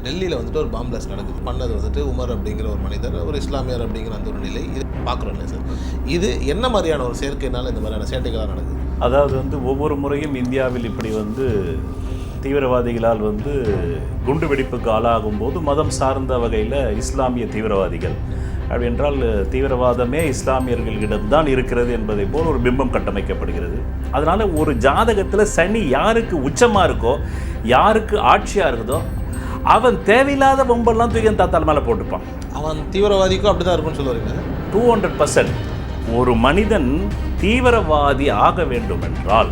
டெல்லியில் வந்துட்டு ஒரு பாம் பிளாஸ்ட் நடக்குது. பண்ணது வந்துட்டு உமர் அப்படிங்கிற ஒரு மனிதர், ஒரு இஸ்லாமியர் அப்படிங்கிற அந்த ஒரு நிலை இது பார்க்குறோம் சார். இது என்ன மாதிரியான ஒரு சேர்க்கைனால இந்த மாதிரியான சேட்டைகளாக நடக்குது? அதாவது ஒவ்வொரு முறையும் இந்தியாவில் இப்படி தீவிரவாதிகளால் குண்டு வெடிப்புக்கு ஆளாகும் போது மதம் சார்ந்த வகையில் இஸ்லாமிய தீவிரவாதிகள் அப்படி என்றால் தீவிரவாதமே இஸ்லாமியர்களிடம்தான் இருக்கிறது என்பதை போல் ஒரு பிம்பம் கட்டமைக்கப்படுகிறது. அதனால் ஒரு ஜாதகத்தில் சனி யாருக்கு உச்சமாக இருக்கோ, யாருக்கு ஆட்சியாக இருக்குதோ, அவன் தேவையில்லாத பொம்பெல்லாம் தூக்கி தாத்தால் மேலே போட்டுப்பான். அவன் தீவிரவாதிக்கும் அப்படி தான் இருக்கும்னு சொல்லுவாங்க. 200%. ஒரு மனிதன் தீவிரவாதி ஆக வேண்டும் என்றால்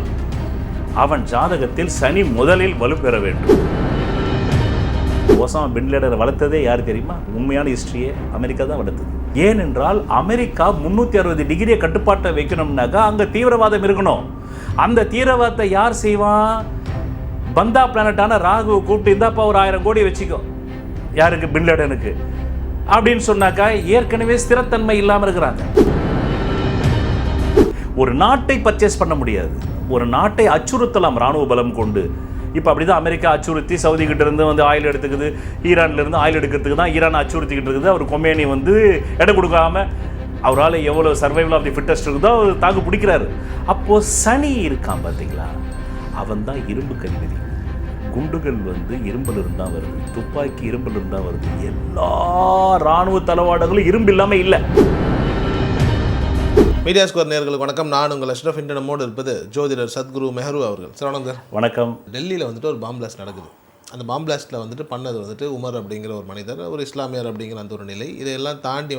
அவன் ஜாதகத்தில் சனி முதலில் வலுப்பெற வேண்டும். ஒசாமா பின் லேடனை வளர்த்ததே யார் தெரியுமா? உண்மையான ஹிஸ்ட்ரியே அமெரிக்கா தான் வளர்த்தது. ஏனென்றால் அமெரிக்கா 360 டிகிரியை கட்டுப்பாட்டை வைக்கணும்னாக்கா அங்கே தீவிரவாதம் இருக்கணும். அந்த தீவிரவாதத்தை யார் செய்வான்? பந்தா பிளானட்டான ராகுவை கூப்பிட்டு இருந்தாப்பா ஒரு 1000 கோடி வச்சுக்கோ, யாருக்கு? பின் லேடனுக்கு அப்படின்னு சொன்னாக்கா ஏற்கனவே ஸ்திரத்தன்மை இல்லாமல் இருக்கிறாங்க. ஒரு நாட்டை பர்ச்சேஸ் பண்ண முடியாது, ஒரு நாட்டை அச்சுறுத்தலாம் இராணுவ பலம் கொண்டு. இப்போ அப்படி தான் அமெரிக்கா அச்சுறுத்தி சவுதி கிட்ட இருந்து ஆயில் எடுத்துக்குது, ஈரான்லேருந்து ஆயில் எடுக்கிறதுக்கு தான் ஈரான் அச்சுறுத்திக்கிட்டு இருக்குது. அவர் கொமேனி இடம் கொடுக்காம அவரால் எவ்வளோ சர்வைவல் ஆஃப் தி ஃபிட்டஸ்ட் இருக்குதோ அவர் தாக்கு பிடிக்கிறாரு. அப்போது சனி இருக்கான் பார்த்தீங்களா, அவன் தான் இரும்பு கதிபதி. குண்டுகள் இரும்பில் இருந்தால் வருது, துப்பாக்கி இரும்பில் இருந்தால் வருது. எல்லா இராணுவ தளவாடங்களும் இரும்பு இல்லாமல் இல்லை. மீடியா ஸ்கோர் நேயர்களுக்கு வணக்கம். நான் உங்கள் அஷ்ரஃப். இன்று நம்மோடு இருப்பது ஜோதிடர் சத்குரு மெஹரு அவர்கள். சார் வணக்கம். டெல்லியில் ஒரு பாம் பிளாஸ்ட் நடக்குது. அந்த பாம் பிளாஸ்ட்டில் பண்ணது உமர் அப்படிங்கிற ஒரு மனிதர், ஒரு இஸ்லாமியர் அப்படிங்கிற அந்த ஒரு நிலை. இதையெல்லாம் தாண்டி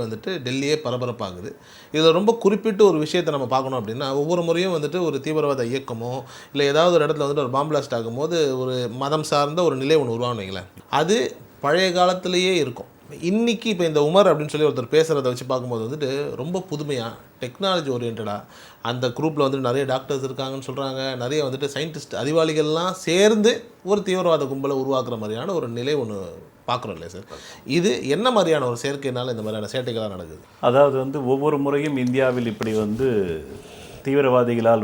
டெல்லியே பரபரப்பாகுது. இதில் ரொம்ப குறிப்பிட்டு ஒரு விஷயத்தை நம்ம பார்க்கணும் அப்படின்னா, ஒவ்வொரு முறையும் ஒரு தீவிரவாத இயக்கமோ இல்லை ஏதாவது ஒரு இடத்துல ஒரு பாம் பிளாஸ்ட் ஆகும்போது ஒரு மதம் சார்ந்த ஒரு நிலை ஒன்று உருவானுங்களேன், அது பழைய காலத்திலேயே இருக்கும். இன்றைக்கி இப்போ இந்த உமர் அப்படின்னு சொல்லி ஒருத்தர் பேசுகிறத வச்சு பார்க்கும்போது ரொம்ப புதுமையாக டெக்னாலஜி ஓரியன்டாக அந்த குரூப்பில் நிறைய டாக்டர்ஸ் இருக்காங்கன்னு சொல்கிறாங்க. நிறைய சயின்டிஸ்ட் அறிவாளிகள்லாம் சேர்ந்து ஒரு தீவிரவாத கும்பலை உருவாக்குற மாதிரியான ஒரு நிலை ஒன்று பார்க்குறோம் இல்லையா சார்? இது என்ன மாதிரியான ஒரு சேர்க்கைனால இந்த மாதிரியான சேட்டைகளாக நடக்குது? அதாவது ஒவ்வொரு முறையும் இந்தியாவில் இப்படி தீவிரவாதிகளால்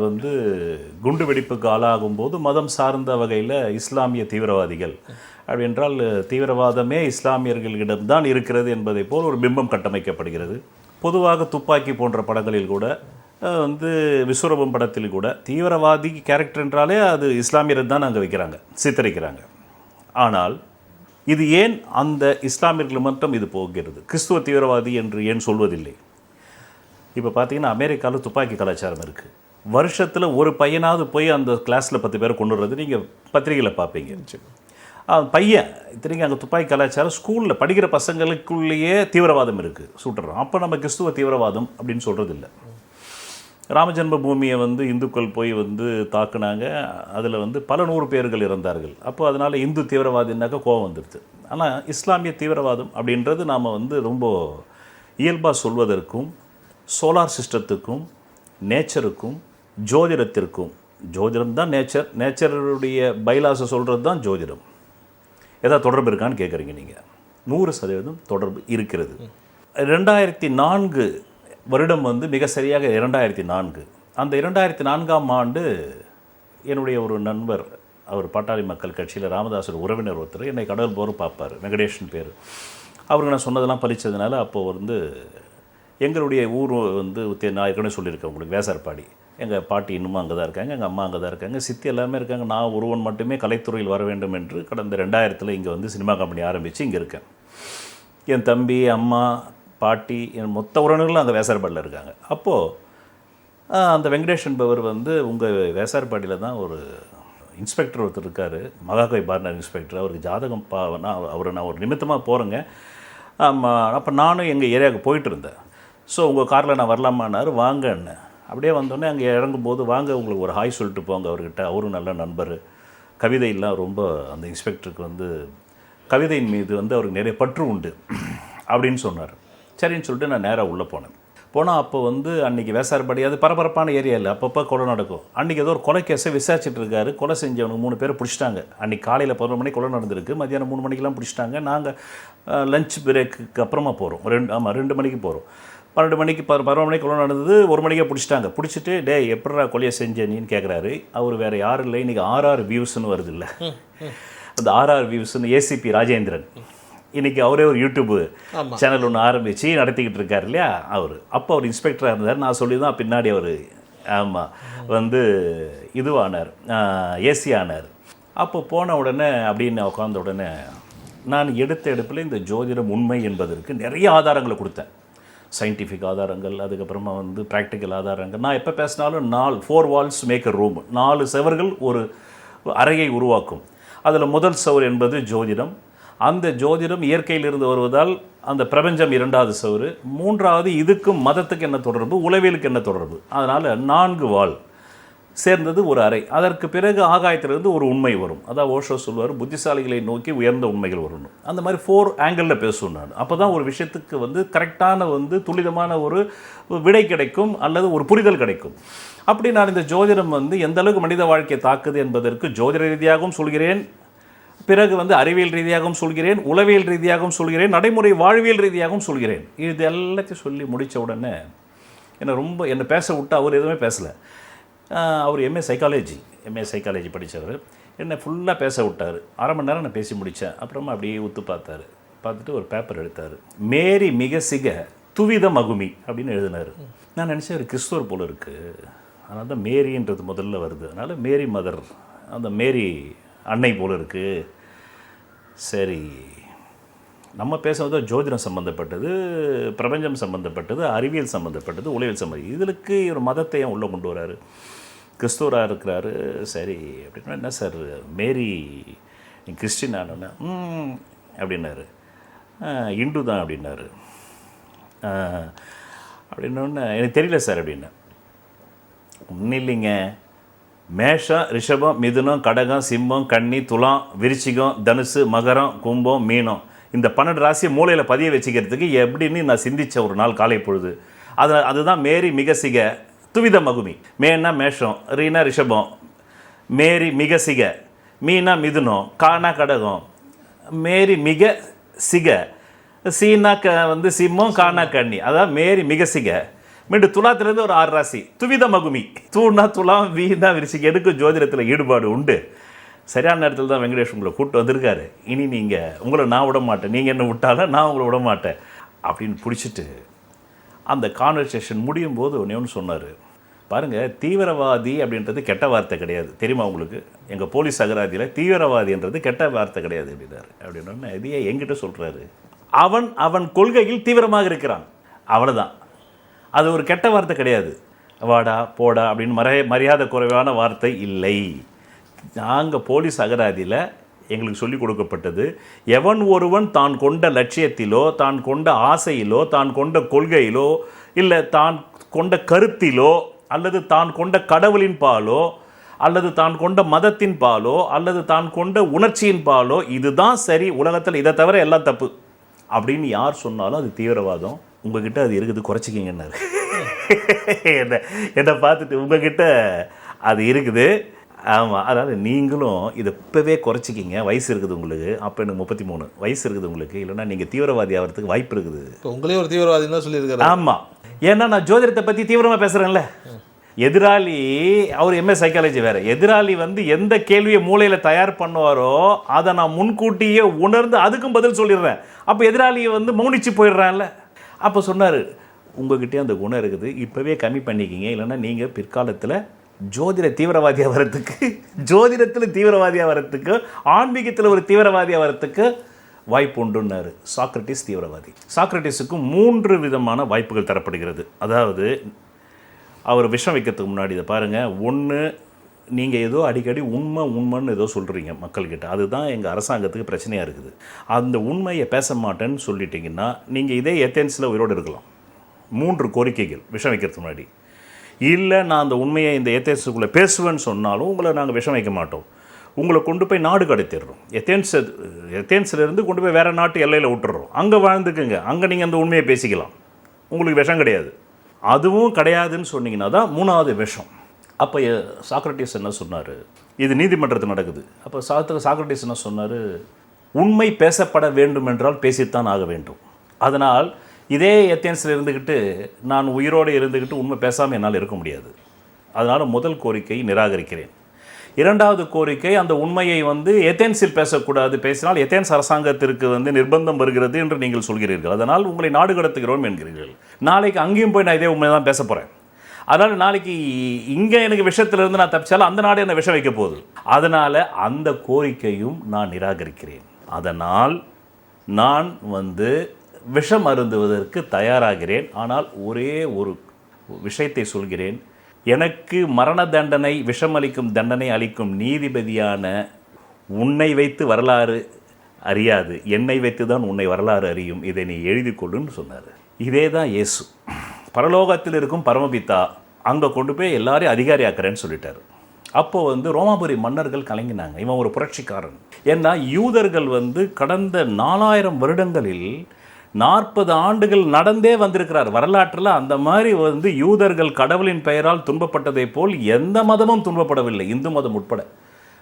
குண்டு வெடிப்புக்கு ஆளாகும் போது மதம் சார்ந்த வகையில் இஸ்லாமிய தீவிரவாதிகள் அப்படி என்றால் தீவிரவாதமே இஸ்லாமியர்களிடம்தான் இருக்கிறது என்பதை போல் ஒரு பிம்பம் கட்டமைக்கப்படுகிறது. பொதுவாக துப்பாக்கி போன்ற படங்களில் கூட விஸ்வரூபம் படத்தில் கூட தீவிரவாதி கேரக்டர் என்றாலே அது இஸ்லாமியரை தான் அங்கே வைக்கிறாங்க, சித்தரிக்கிறாங்க. ஆனால் இது ஏன் அந்த இஸ்லாமியர்கள் மட்டும் இது போகிறது? கிறிஸ்துவ தீவிரவாதி என்று ஏன் சொல்வதில்லை? இப்போ பார்த்தீங்கன்னா அமெரிக்காவில் துப்பாக்கி கலாச்சாரம் இருக்குது. வருஷத்தில் ஒரு பையனாவது போய் அந்த கிளாஸில் 10 பேரை கொண்டு வர்றது நீங்கள் பத்திரிகையில் பார்ப்பீங்க. பையன் இத்தனைக்கும் அங்கே துப்பாக்கி கலாச்சாரம் ஸ்கூலில் படிக்கிற பசங்களுக்குள்ளேயே தீவிரவாதம் இருக்குது, சுட்டுறோம். அப்போ நம்ம கிறிஸ்துவ தீவிரவாதம் அப்படின்னு சொல்கிறது இல்லை. ராமஜென்ம பூமியை இந்துக்கள் போய் தாக்குனாங்க, அதில் பல 100 பேர்கள் இறந்தார்கள். அப்போ அதனால் இந்து தீவிரவாதினாக்கா கோபம் வந்துடுது. ஆனால் இஸ்லாமிய தீவிரவாதம் அப்படின்றது நாம் ரொம்ப இயல்பாக சொல்வதற்கும் சோலார் சிஸ்டத்துக்கும் நேச்சருக்கும் ஜோதிடத்திற்கும், ஜோதிடம் தான் நேச்சர், நேச்சருடைய பைலாஸை சொல்கிறது தான் ஜோதிடம். ஏதாவது தொடர்பு இருக்கான்னு கேட்குறீங்க நீங்கள். 100% தொடர்பு இருக்கிறது. 2004 வருடம் மிக சரியாக 2004. அந்த 2004ஆம் ஆண்டு என்னுடைய ஒரு நண்பர், அவர் பாட்டாளி மக்கள் கட்சியில் ராமதாசர் உறவினர் ஒருத்தர், என்னை கடவுள் போரும் பார்ப்பார், வெங்கடேஷன் பேர். அவருக்கு நான் சொன்னதெல்லாம் பலிச்சதுனால அப்போது எங்களுடைய ஊர் நான் ஏற்கனவே சொல்லியிருக்கேன் உங்களுக்கு, வேசார்பாடி. எங்கள் பாட்டி இன்னமும் அங்கே தான் இருக்காங்க, எங்கள் அம்மா அங்கே தான் இருக்காங்க, சித்தி எல்லாமே இருக்காங்க. நான் ஒருவன் மட்டுமே கலைத்துறையில் வர வேண்டும் என்று கடந்த 2000 இங்கே சினிமா கம்பெனி ஆரம்பித்து இங்கே இருக்கேன். என் தம்பி, அம்மா, பாட்டி, என் மொத்த உறவினர்களும் அங்கே வேசார்பாடியில் இருக்காங்க. அப்போது அந்த வெங்கடேஷன் பவர் உங்கள் வேசார்பாடியில் தான் ஒரு இன்ஸ்பெக்டர் ஒருத்தர் இருக்கார், மகாகவி பார்னர் இன்ஸ்பெக்டர். அவருக்கு ஜாதகம் நான் ஒரு நிமித்தமாக போகிறேங்க. அப்போ நானும் எங்கள் ஏரியாவுக்கு போயிட்டு இருந்தேன். ஸோ உங்கள் காரில் நான் வரலாமான்னாரு. வாங்கன்னு அப்படியே வந்தோடனே அங்கே இறங்கும்போது, வாங்க உங்களுக்கு ஒரு ஹாய் சொல்லிட்டு போங்க அவர்கிட்ட, அவரும் நல்ல நண்பர். கவிதையெல்லாம் ரொம்ப அந்த இன்ஸ்பெக்டருக்கு கவிதையின் மீது அவருக்கு நிறைய பற்று உண்டு அப்படின்னு சொன்னார். சரின்னு சொல்லிட்டு நான் நேராக உள்ளே போனால் அப்போ அன்றைக்கி வேசார்பாடி அது பரபரப்பான ஏரியா இல்லை, அப்பப்போ கொலை நடக்கும். அன்றைக்கி ஏதோ ஒரு கொலை கேஸை விசாரிச்சுட்டு இருக்காரு. கொலை செஞ்சவனுக்கு 3 பேரை பிடிச்சிட்டாங்க. அன்றைக்கி காலையில் 11 மணிக்கு கொலை நடந்திருக்கு, மத்தியானம் 3 மணிக்கெலாம் பிடிச்சிட்டாங்க. நாங்கள் லஞ்ச் பிரேக்குக்கு அப்புறமா போகிறோம், 2 மணிக்கு போகிறோம். 12 மணிக்கு 11 மணிக்கு கொலை நடந்தது, 1 மணிக்கே பிடிச்சிட்டாங்க. பிடிச்சிட்டு எப்படா கொலையை செஞ்ச நீன்னு கேட்குறாரு. அவர் வேறு யாரும் இல்லை, இன்றைக்கி 6 வியூஸ்ன்னு வருது இல்லை. அந்த ஆர்ஆர் வியூஸ்னு ஏசிபி ராஜேந்திரன், இன்றைக்கி அவரே ஒரு யூடியூப் சேனல் ஒன்று ஆரம்பித்து நடத்திக்கிட்டு இருக்கார் இல்லையா அவர். அப்போ அவர் இன்ஸ்பெக்டராக இருந்தார். நான் சொல்லி தான் பின்னாடி அவர் இதுவானார், ஏசி ஆனார். அப்போ போன உடனே அப்படின்னு உட்கார்ந்த உடனே நான் எடுத்த எடுப்பில் இந்த ஜோதிடம் உண்மை என்பதற்கு நிறைய ஆதாரங்களை கொடுத்தேன். சயின்டிஃபிக் ஆதாரங்கள், அதுக்கப்புறமா ப்ராக்டிக்கல் ஆதாரங்கள். நான் எப்போ பேசினாலும் 4 வால்ஸ் மேக் அ ரூம், 4 செவர்கள் ஒரு அறையை உருவாக்கும். அதில் முதல் செவர் என்பது ஜோதிடம். அந்த ஜோதிடம் இயற்கையிலிருந்து வருவதால் அந்த பிரபஞ்சம் 2வது செவரு. 3வது இதுக்கும் மதத்துக்கு என்ன தொடர்பு, உளவியலுக்கு என்ன தொடர்பு. அதனால் 4 வால் சேர்ந்தது ஒரு அறை. அதற்கு பிறகு ஆகாயத்திலிருந்து ஒரு உண்மை வரும். அதான் ஓஷோ சொல்வார், புத்திசாலிகளை நோக்கி உயர்ந்த உண்மைகள் வரணும். அந்த மாதிரி 4 ஆங்கிளில் பேசுவேன் நான். அப்போ தான் ஒரு விஷயத்துக்கு கரெக்டான துல்லிதமான ஒரு விடை கிடைக்கும், அல்லது ஒரு புரிதல் கிடைக்கும். அப்படி நான் இந்த ஜோதிடம் எந்த அளவுக்கு மனித வாழ்க்கையை தாக்குது என்பதற்கு ஜோதிட ரீதியாகவும் சொல்கிறேன், பிறகு அறிவியல் ரீதியாகவும் சொல்கிறேன், உளவியல் ரீதியாகவும் சொல்கிறேன், நடைமுறை வாழ்வியல் ரீதியாகவும் சொல்கிறேன். இது எல்லாத்தையும் சொல்லி முடித்த உடனே என்னை பேச விட்டு அவர் எதுவுமே பேசலை. அவர் எம்ஏ சைக்காலஜி படித்தவர். என்னை ஃபுல்லாக பேச விட்டார். அரை மணி நேரம் நான் பேசி முடித்தேன். அப்புறமா அப்படியே உத்து பார்த்துட்டு ஒரு பேப்பர் எடுத்தார். மேரி மிக சிக துவித மகுமி அப்படின்னு எழுதினார். நான் நினச்சேன் ஒரு கிறிஸ்துவர் போல் இருக்குது, அதனால தான் மேரின்றது முதல்ல வருது, அதனால் மேரி மதர், அந்த மேரி அன்னை போல் இருக்குது. சரி, நம்ம பேசுவது ஜோதிடம் சம்மந்தப்பட்டது, பிரபஞ்சம் சம்மந்தப்பட்டது, அறிவியல் சம்மந்தப்பட்டது, உளவியல் சம்மந்தம். இதுக்கு ஒரு மதத்தை உள்ளே கொண்டு வராரு, கிறிஸ்துவராக இருக்கிறாரு. சரி அப்படின்னா, என்ன சார் மேரி கிறிஸ்டின் ஆனோன்னா அப்படின்னாரு. இந்து தான் அப்படின்னாரு. அப்படின்னோடனே எனக்கு தெரியல சார் அப்படின்னா. ஒன்றும் இல்லைங்க, மேஷம், ரிஷபம், மிதுனம், கடகம், சிம்மம், கன்னி, துலாம், விருச்சிகம், தனுசு, மகரம், கும்பம், மீனம், இந்த 12 ராசியை மூளையில் பதிய வச்சுக்கிறதுக்கு எப்படின்னு நான் சிந்தித்தேன் ஒரு நாள் காலை பொழுது. அதுதான் மேரி மிக சிக துவித மகுமி. மேனா மேஷம், ரீனா ரிஷபம், மேரி மிக சிக, மீனா மிதுனம், கானா கடகம், மேரி மிக சிக, சீனா சிம்மம், கானா கன்னி, அதான் மேரி மிக சிக. மீண்டும் துலாத்திலேருந்து ஒரு 6 ராசி துவித மகுமி. தூணா துலாம், வீணா விரிசிக்கு. எனக்கு ஜோதிடத்தில் ஈடுபாடு உண்டு. சரியான நேரத்தில் தான் வெங்கடேஷ் உங்களை கூப்பிட்டு வந்திருக்காரு. இனி நீங்கள் உங்களை நான் விட மாட்டேன், நீங்கள் என்ன விட்டாலும் நான் உங்களை விட மாட்டேன் அப்படின்னு பிடிச்சிட்டு அந்த கான்வர்சேஷன் முடியும் போது ஒன்று சொன்னார். பாருங்கள், தீவிரவாதி அப்படின்றது கெட்ட வார்த்தை கிடையாது, தெரியுமா உங்களுக்கு? எங்கள் போலீஸ் அகராதியில் தீவிரவாதின்றது கெட்ட வார்த்தை கிடையாது அப்படின்னாரு. அப்படின்னா இதையே என்கிட்ட சொல்கிறாரு. அவன் கொள்கையில் தீவிரமாக இருக்கிறான், அவ்வளோதான். அது ஒரு கெட்ட வார்த்தை கிடையாது. வாடா போடா அப்படின்னு மரியாதை குறைவான வார்த்தை இல்லை. நாங்கள் போலீஸ் அகராதியில் எங்களுக்கு சொல்லிக் கொடுக்கப்பட்டது, எவன் ஒருவன் தான் கொண்ட லட்சியத்திலோ, தான் கொண்ட ஆசையிலோ, தான் கொண்ட கொள்கையிலோ, இல்லை தான் கொண்ட கருத்திலோ, அல்லது தான் கொண்ட கடவுளின் பாலோ, அல்லது தான் கொண்ட மதத்தின் பாலோ, அல்லது தான் கொண்ட உணர்ச்சியின் பாலோ, இதுதான் சரி, உலகத்தில் இதை தவிர எல்லாம் தப்பு அப்படின்னு யார் சொன்னாலும் அது தீவிரவாதம். உங்ககிட்ட அது இருக்குது, குறைச்சிக்கிங்கன்னாரு. என்னை பார்த்துட்டு உங்ககிட்ட அது இருக்குது, ஆமாம், அதாவது நீங்களும் இதை இப்போவே குறைச்சிக்கிங்க. வயசு இருக்குது உங்களுக்கு, அப்போ எனக்கு 33 வயசு இருக்குது உங்களுக்கு, இல்லைன்னா நீங்கள் தீவிரவாதி ஆகிறதுக்கு வாய்ப்பு இருக்குது. உங்களே ஒரு தீவிரவாதி தான் சொல்லியிருக்காரு. ஆமாம், ஏன்னா நான் ஜோதிடத்தை பற்றி தீவிரமாக பேசுகிறேன்ல. எதிராளி அவர் எம்ஏ சைக்காலஜி வேறு. எதிராளி எந்த கேள்வியை மூளையில் தயார் பண்ணுவாரோ அதை நான் முன்கூட்டியே உணர்ந்து அதுக்கும் பதில் சொல்லிடுறேன். அப்போ எதிராளியை மௌனிச்சு போயிடுறான்ல. அப்போ சொன்னார், உங்ககிட்டே அந்த குணம் இருக்குது, இப்போவே கம்மி பண்ணிக்கிங்க, இல்லைன்னா நீங்கள் பிற்காலத்தில் ஜோதிடத்தில் தீவிரவாதியாக வரத்துக்கு, ஆன்மீகத்தில் ஒரு தீவிரவாதியாக வரத்துக்கு வாய்ப்பு உண்டுன்னாரு. சாக்ரட்டிஸ் தீவிரவாதி. சாக்ரட்டிஸுக்கு 3 விதமான வாய்ப்புகள் தரப்படுகிறது. அதாவது அவர் விஷம் வைக்கிறதுக்கு முன்னாடி இதை பாருங்கள். 1, நீங்கள் ஏதோ அடிக்கடி உண்மைன்னு ஏதோ சொல்கிறீங்க மக்கள்கிட்ட, அதுதான் எங்கள் அரசாங்கத்துக்கு பிரச்சனையாக இருக்குது. அந்த உண்மையை பேச மாட்டேன்னு சொல்லிட்டீங்கன்னா நீங்கள் இதே ஏத்தென்ஸில் உயிரோடு இருக்கலாம். 3 கோரிக்கைகள் விஷம் வைக்கிறதுக்கு முன்னாடி. இல்லை, நான் அந்த உண்மையை இந்த ஏத்தென்ஸுக்குள்ளே பேசுவேன்னு சொன்னாலும் உங்களை நாங்கள் விஷம் வைக்க மாட்டோம், உங்களை கொண்டு போய் நாடு கடத்திடுறோம். எத்தேன்ஸ்லேருந்து கொண்டு போய் வேறு நாட்டு எல்லையில் விட்டுறோம், அங்கே வாழ்ந்துக்குங்க, அங்கே நீங்கள் அந்த உண்மையை பேசிக்கலாம், உங்களுக்கு விஷம் கிடையாது. அதுவும் கிடையாதுன்னு சொன்னீங்கன்னா தான் 3வது விஷம். அப்போ சாக்ரட்டிஸ் என்ன சொன்னார், இது நீதிமன்றத்தில் நடக்குது. அப்போ சாக்ரட்டிஸ் என்ன சொன்னார், உண்மை பேசப்பட வேண்டும் என்றால் பேசித்தான் ஆக வேண்டும். அதனால் இதே ஏத்தென்ஸில் இருந்துக்கிட்டு நான் உயிரோடு இருந்துக்கிட்டு உண்மை பேசாமல் என்னால் இருக்க முடியாது. அதனால் முதல் கோரிக்கையை நிராகரிக்கிறேன். இரண்டாவது கோரிக்கை, அந்த உண்மையை வந்து ஏதென்ஸில் பேசக்கூடாது, பேசினால் ஏதென்ஸ் அரசாங்கத்திற்கு வந்து நிர்பந்தம் வருகிறது என்று நீங்கள் சொல்கிறீர்கள், அதனால் உங்களை நாடு கடத்துகிறோம் என்கிறீர்கள். நாளைக்கு அங்கேயும் போய் நான் இதே உண்மை தான் பேச போகிறேன். அதனால் நாளைக்கு இங்கே எனக்கு விஷத்திலிருந்து நான் தப்பிச்சாலும் அந்த நாடு என்ன விஷம் வைக்க போகுது. அதனால் அந்த கோரிக்கையும் நான் நிராகரிக்கிறேன். அதனால் நான் வந்து விஷம் அருந்துவதற்கு தயாராகிறேன். ஆனால் ஒரே ஒரு விஷயத்தை சொல்கிறேன், எனக்கு மரண தண்டனை, விஷம் அளிக்கும் தண்டனை அளிக்கும் நீதிபதியான உன்னை வைத்து வரலாறு அறியாது, என்னை வைத்து தான் உன்னை வரலாறு அறியும், இதை நீ எழுதி கொள்ளுன்னு சொன்னார். இதே தான் இயேசு. பரலோகத்தில் இருக்கும் பரமபிதா அங்கே கொண்டு போய் எல்லாரையும் அதிகாரி ஆக்கிறேன்னு சொல்லிட்டார். அப்போது வந்து ரோமாபுரி மன்னர்கள் கலங்கினாங்க, இவன் ஒரு புரட்சிக்காரன். ஏன்னா யூதர்கள் வந்து கடந்த 4000 வருடங்களில் 40 ஆண்டுகள் நடந்தே வந்திருக்கிறார். வரலாற்றில் அந்த மாதிரி வந்து யூதர்கள் கடவுளின் பெயரால் துன்பப்பட்டதை போல் எந்த மதமும் துன்பப்படவில்லை, இந்து மதம் உட்பட.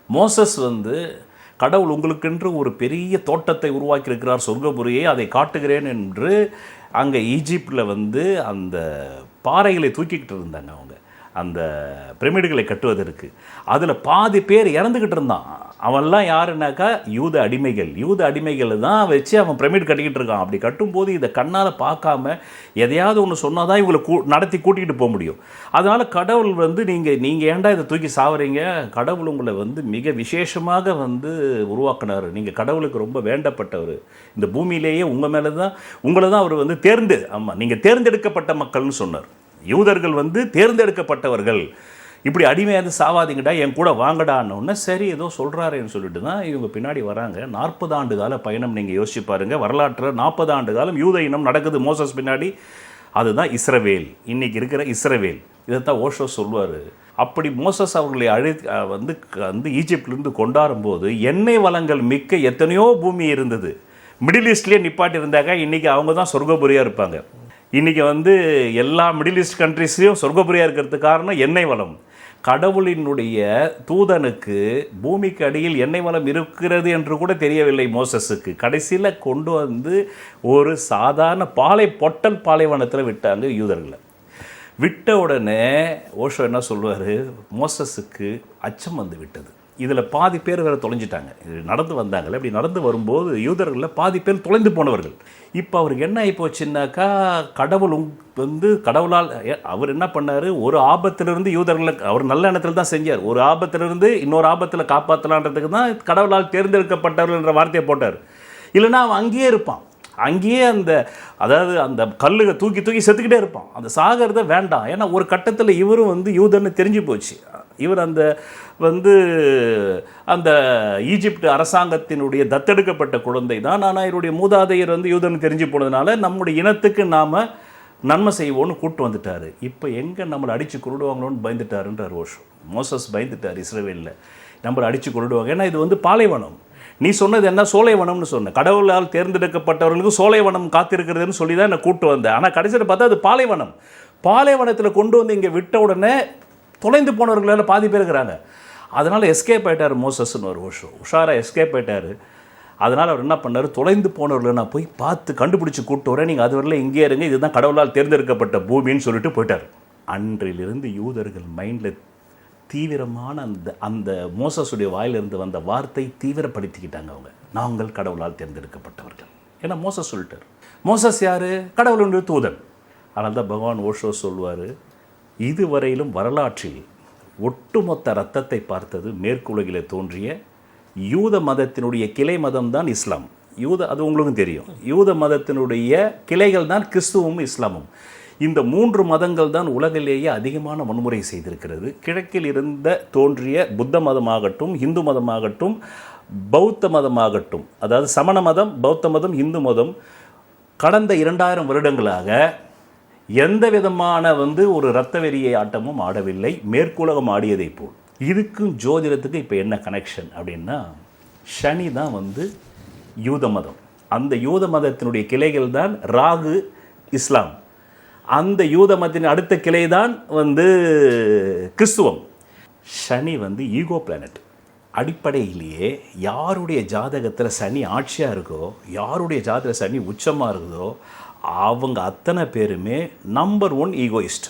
மோசஸ் வந்து கடவுள் உங்களுக்கென்று ஒரு பெரிய தோட்டத்தை உருவாக்கியிருக்கிறார், சொர்க்கபுரியை, அதை காட்டுகிறேன் என்று அங்கே ஈஜிப்டில் வந்து அந்த பாறைகளை தூக்கிக்கிட்டு இருந்தாங்க அவங்க, அந்த பிரமிடுகளை கட்டுவதற்கு. அதில் பாதி பேர் இறந்துக்கிட்டு இருந்தான். அவன்லாம் யாருன்னாக்கா யூத அடிமைகள். யூத அடிமைகளை தான் வச்சு அவன் பிரமிட் கட்டிக்கிட்டு இருக்கான். அப்படி கட்டும்போது இதை கண்ணால் பார்க்காம எதையாவது ஒன்று சொன்னால் தான் இவங்களை நடத்தி கூட்டிகிட்டு போக முடியும். அதனால் கடவுள் வந்து நீங்கள் ஏன்டா இதை தூக்கி சாவறீங்க, கடவுள் உங்களை வந்து மிக விசேஷமாக வந்து உருவாக்கினார், நீங்கள் கடவுளுக்கு ரொம்ப வேண்டப்பட்டவர், இந்த பூமியிலேயே உங்களை தான் அவர் வந்து நீங்கள் தேர்ந்தெடுக்கப்பட்ட மக்கள்னு சொன்னார். யூதர்கள் வந்து தேர்ந்தெடுக்கப்பட்டவர்கள், இப்படி அடிமையாக சாவாதீங்கடா, என் கூட வாங்கடான்னு. சரி ஏதோ சொல்கிறாருன்னு சொல்லிட்டு தான் இவங்க பின்னாடி வராங்க. 40 ஆண்டு கால பயணம் நீங்கள் யோசிச்சு பாருங்கள். வரலாற்றில் 40 ஆண்டு காலம் யூத இனம் நடக்குது மோசஸ் பின்னாடி. அதுதான் இஸ்ரவேல், இன்றைக்கி இருக்கிற இஸ்ரவேல். இதைத்தான் ஓஷோ சொல்லுவார். அப்படி மோசஸ் அவர்களை வந்து ஈஜிப்டிலிருந்து கொண்டாடும் போது எண்ணெய் வளங்கள் மிக்க எத்தனையோ பூமி இருந்தது. மிடில் ஈஸ்ட்லேயே நிப்பாட்டி இருந்தாங்க, இன்றைக்கி அவங்க தான் சொர்க்கபுரியாக இருப்பாங்க. இன்றைக்கி வந்து எல்லா மிடில் ஈஸ்ட் கண்ட்ரிஸ்லையும் சொர்க்கபுரியாக இருக்கிறதுக்கு காரணம் எண்ணெய் வளம். கடவுளினுடைய தூதனுக்கு பூமிக்கு அடியில் எண்ணெய் வளம் இருக்கிறது என்று கூட தெரியவில்லை மோசஸுக்கு. கடைசியில் கொண்டு வந்து ஒரு சாதாரண பொட்டல் பாலைவனத்தில் விட்டாங்க யூதர்களை. விட்ட உடனே ஓஷோ என்ன சொல்லுவார், மோசஸுக்கு அச்சம் வந்து விட்டது. இதில் பாதி பேர் வேறு தொலைஞ்சிட்டாங்க. இது நடந்து வந்தாங்களே, அப்படி நடந்து வரும்போது யூதர்களில் பாதி பேர் தொலைந்து போனவர்கள். இப்போ அவருக்கு என்ன ஆகி போச்சுன்னாக்கா, கடவுள் வந்து கடவுளால் அவர் என்ன பண்ணார், ஒரு ஆபத்திலிருந்து யூதர்களை அவர் நல்ல எண்ணத்தில் தான் செஞ்சார். ஒரு ஆபத்திலிருந்து இன்னொரு ஆபத்தில் காப்பாற்றலான்றதுக்கு தான் கடவுளால் தேர்ந்தெடுக்கப்பட்டவர்கள் என்ற வார்த்தையை போட்டார். இல்லைன்னா அவன் அங்கேயே இருப்பான், அங்கேயே அந்த கல்லுக தூக்கி செத்துக்கிட்டே இருப்பான். அந்த சாகிறத வேண்டாம். ஏன்னா ஒரு கட்டத்தில் இவரும் வந்து யூதர்னு தெரிஞ்சு போச்சு. இவர் அந்த ஈஜிப்ட் அரசாங்கத்தினுடைய தத்தெடுக்கப்பட்ட குழந்தை தான். ஆனால் இவருடைய மூதாதையர் வந்து யூதர்னு தெரிஞ்சு போனதுனால நம்முடைய இனத்துக்கு நாம் நன்மை செய்வோன்னு கூப்பிட்டு வந்துட்டார். இப்போ எங்கே நம்மளை அடித்து கொள்ளுவாங்களோன்னு பயந்துட்டாருன்றார் ஓஷோ. மோசஸ் பயந்துட்டார், இஸ்ரவேலில் நம்மளை அடித்து கொள்ளுவாங்க. ஏன்னா இது வந்து பாலைவனம். நீ சொன்னது என்ன, சோலைவனம்னு சொன்ன. கடவுளால் தேர்ந்தெடுக்கப்பட்டவர்களுக்கு சோலைவனம் காத்திருக்கிறதுன்னு சொல்லி தான் என்னை கூப்பிட்டு வந்தேன். ஆனால் கடைசியில் பார்த்தா அது பாலைவனம். பாலைவனத்தில் கொண்டு வந்து இங்கே விட்ட உடனே தொலைந்து போனவர்களால் பாதி பேர் இருக்கிறாங்க. அதனால் எஸ்கேப் ஆகிட்டார் மோசஸ்ன்னு ஒரு உஷாராக எஸ்கேப் ஆகிட்டார். அதனால் அவர் என்ன பண்ணார், தொலைந்து போனவர்களை நான் போய் பார்த்து கண்டுபிடிச்சி கூப்பிட்டு வரேன், நீங்கள் அதுவரையில் இங்கே இருங்க, இதுதான் கடவுளால் தேர்ந்தெடுக்கப்பட்ட பூமின்னு சொல்லிட்டு போயிட்டார். அன்றிலிருந்து யூதர்கள் மைண்டில் தீவிரமான அந்த மோசஸுடைய வாயிலிருந்து வந்த வார்த்தை தீவிரப்படுத்திக்கிட்டாங்க. அவங்க நாங்கள் கடவுளால் தேர்ந்தெடுக்கப்பட்டவர்கள். ஏன்னா மோசஸ் சொல்லிட்டார். மோசஸ் யார், கடவுளுடைய தூதன். அதனால தான் பகவான் ஓஷோ சொல்லுவார், இதுவரையிலும் வரலாற்றில் ஒட்டுமொத்த இரத்தத்தை பார்த்தது மேற்குலகில் தோன்றிய யூத மதத்தினுடைய கிளை மதம் தான் இஸ்லாம். அது உங்களுக்கும் தெரியும். யூத மதத்தினுடைய கிளைகள் தான் கிறிஸ்துவும் இஸ்லாமும். இந்த 3 மதங்கள் தான் உலகிலேயே அதிகமான வன்முறை செய்திருக்கிறது. கிழக்கில் தோன்றிய புத்த மதமாகட்டும், இந்து மதமாகட்டும், பௌத்த மதமாகட்டும், அதாவது சமண மதம், பௌத்த மதம், இந்து மதம் கடந்த 2000 வருடங்களாக எந்த விதமான ஒரு இரத்த வெறியை ஆட்டமும் ஆடவில்லை, மேற்குலகம் ஆடியதை போல். இதுக்கும் ஜோதிடத்துக்கு இப்போ என்ன கனெக்ஷன் அப்படின்னா, சனி தான் யூத மதம். அந்த யூத மதத்தினுடைய கிளைகள் தான் ராகு, இஸ்லாம். அந்த யூத மதத்தின் அடுத்த கிளை தான் கிறிஸ்துவம். சனி ஈகோ பிளானட். அடிப்படையிலேயே யாருடைய ஜாதகத்தில் சனி ஆட்சியாக இருக்கோ, யாருடைய ஜாதகத்தில் சனி உச்சமாக இருக்குதோ, அவங்க அத்தனை பேருமே நம்பர் 1 ஈகோயிஸ்ட்.